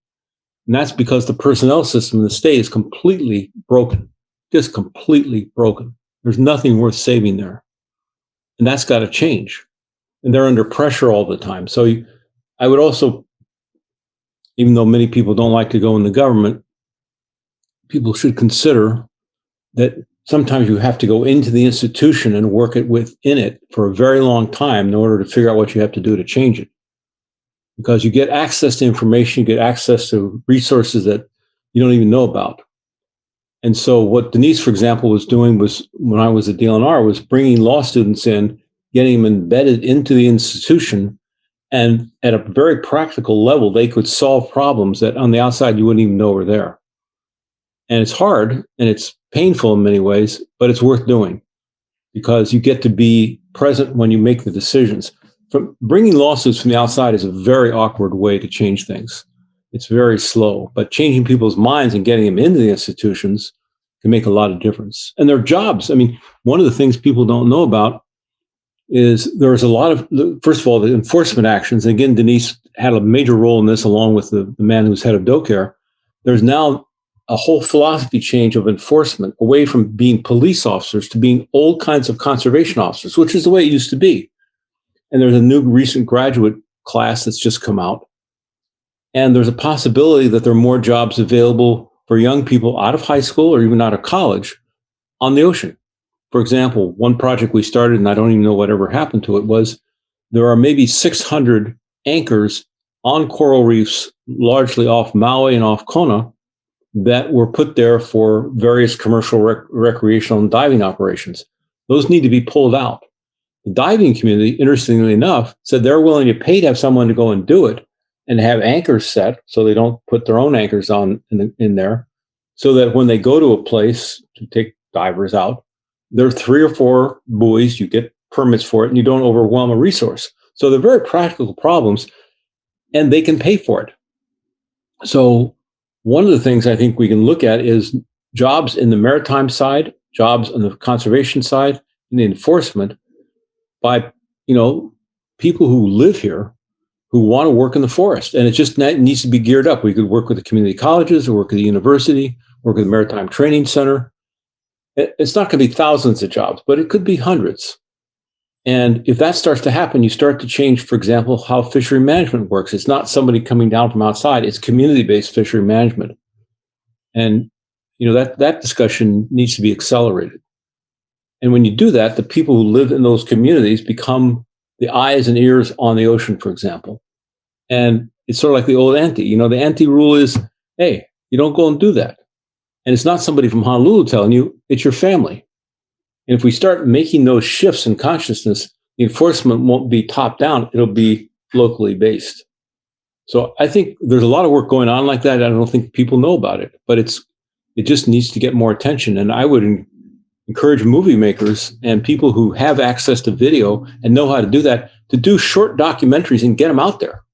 Speaker 2: And that's because the personnel system in the state is completely broken, just completely broken. There's nothing worth saving there. And that's got to change. And they're under pressure all the time. So I would also, even though many people don't like to go in the government, people should consider that sometimes you have to go into the institution and work it within it for a very long time in order to figure out what you have to do to change it. Because you get access to information, you get access to resources that you don't even know about. And so what Denise, for example, was doing was, when I was at DLNR, was bringing law students in, getting them embedded into the institution, and at a very practical level, they could solve problems that on the outside you wouldn't even know were there. And it's hard and it's painful in many ways, but it's worth doing because you get to be present when you make the decisions. From bringing lawsuits from the outside is a very awkward way to change things. It's very slow, but changing people's minds and getting them into the institutions can make a lot of difference. And their jobs. I mean, one of the things people don't know about is there's a lot of, first of all, the enforcement actions. And again, Denise had a major role in this along with the man who's head of DoCare. There's now a whole philosophy change of enforcement away from being police officers to being old kinds of conservation officers, which is the way it used to be. And there's a new recent graduate class that's just come out. And there's a possibility that there are more jobs available for young people out of high school or even out of college on the ocean. For example, one project we started, and I don't even know whatever happened to it, was there are maybe 600 anchors on coral reefs, largely off Maui and off Kona, that were put there for various commercial recreational and diving operations. Those need to be pulled out. The diving community, interestingly enough, said they're willing to pay to have someone to go and do it and have anchors set so they don't put their own anchors on in there, so that when they go to a place to take divers out, there are 3 or 4 buoys, you get permits for it, and you don't overwhelm a resource. So they're very practical problems, and they can pay for it. So one of the things I think we can look at is jobs in the maritime side, jobs on the conservation side, and the enforcement by, people who live here who want to work in the forest. And it just needs to be geared up. We could work with the community colleges or work at the university, work at the Maritime Training Center. It's not going to be thousands of jobs, but it could be hundreds. And if that starts to happen, you start to change, for example, how fishery management works. It's not somebody coming down from outside. It's community-based fishery management. And, that discussion needs to be accelerated. And when you do that, the people who live in those communities become the eyes and ears on the ocean, for example. And it's sort of like the old ante. The ante rule is, hey, you don't go and do that. And it's not somebody from Honolulu telling you, it's your family. And if we start making those shifts in consciousness, the enforcement won't be top down, it'll be locally based. So I think there's a lot of work going on like that. I don't think people know about it, but it just needs to get more attention. And I would encourage movie makers and people who have access to video and know how to do that to do short documentaries and get them out there.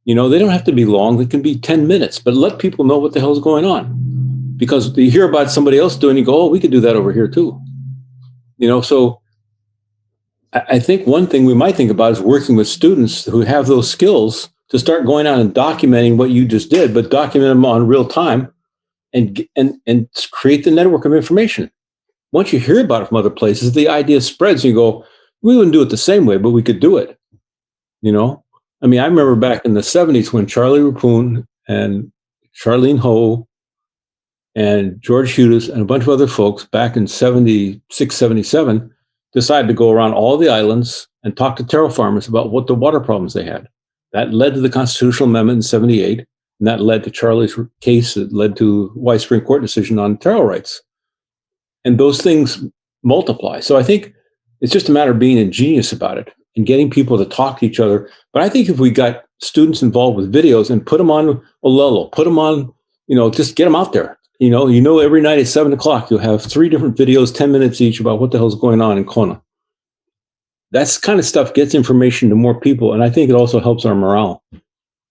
Speaker 2: They don't have to be long. They can be 10 minutes, but let people know what the hell's going on. Because you hear about somebody else doing, you go, oh, we could do that over here too. So I think one thing we might think about is working with students who have those skills to start going out and documenting what you just did, but document them on real time and create the network of information. Once you hear about it from other places, the idea spreads and you go, we wouldn't do it the same way, but we could do it. I remember back in the 70s when Charlie Rapoon and Charlene Ho and George Hudis and a bunch of other folks back in 76, 77 decided to go around all the islands and talk to taro farmers about what the water problems they had. That led to the constitutional amendment in 78, and that led to Charlie's case that led to Hawaii Supreme Court decision on taro rights. And those things multiply. So I think It's just a matter of being ingenious about it and getting people to talk to each other. But I think if we got students involved with videos and put them on Olelo, put them on, just get them out there. Every night at 7:00, you'll have 3 different videos, 10 minutes each, about what the hell's going on in Kona. That's kind of stuff gets information to more people. And I think it also helps our morale.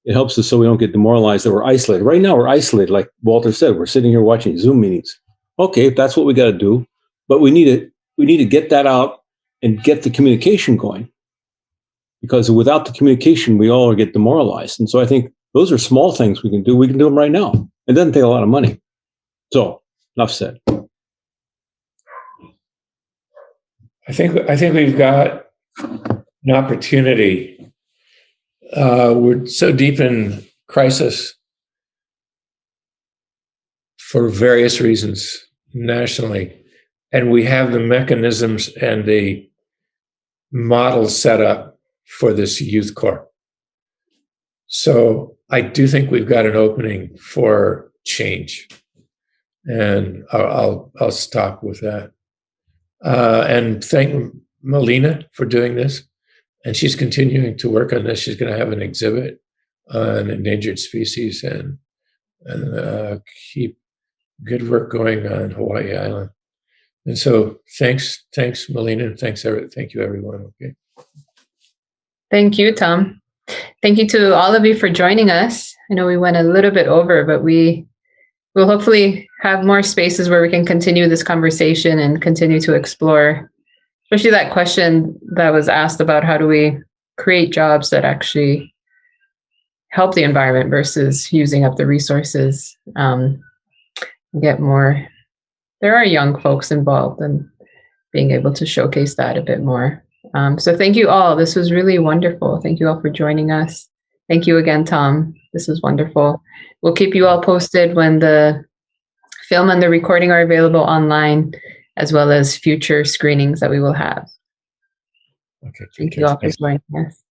Speaker 2: It helps us so we don't get demoralized that we're isolated. Right now, we're isolated. Like Walter said, we're sitting here watching Zoom meetings. Okay, that's what we got to do. But we need to get that out and get the communication going. Because without the communication, we all get demoralized. And so I think those are small things we can do. We can do them right now. It doesn't take a lot of money. So, enough said.
Speaker 12: I think we've got an opportunity. We're so deep in crisis for various reasons nationally, and we have the mechanisms and the model set up for this youth corps. So I do think we've got an opening for change, and I'll stop with that. And thank Melina for doing this, and she's continuing to work on this. She's going to have an exhibit on endangered species and keep good work going on Hawaii Island. And so thanks Melina, and thank you everyone. Okay.
Speaker 10: Thank you, Tom. Thank you to all of you for joining us. I know we went a little bit over, but we will hopefully have more spaces where we can continue this conversation and continue to explore, especially that question that was asked about how do we create jobs that actually help the environment versus using up the resources. Get more. There are young folks involved, and being able to showcase that a bit more. So thank you all. This was really wonderful. Thank you all for joining us. Thank you again, Tom. This was wonderful. We'll keep you all posted when the film and the recording are available online, as well as future screenings that we will have.
Speaker 12: Okay.
Speaker 10: Thank you all for joining us.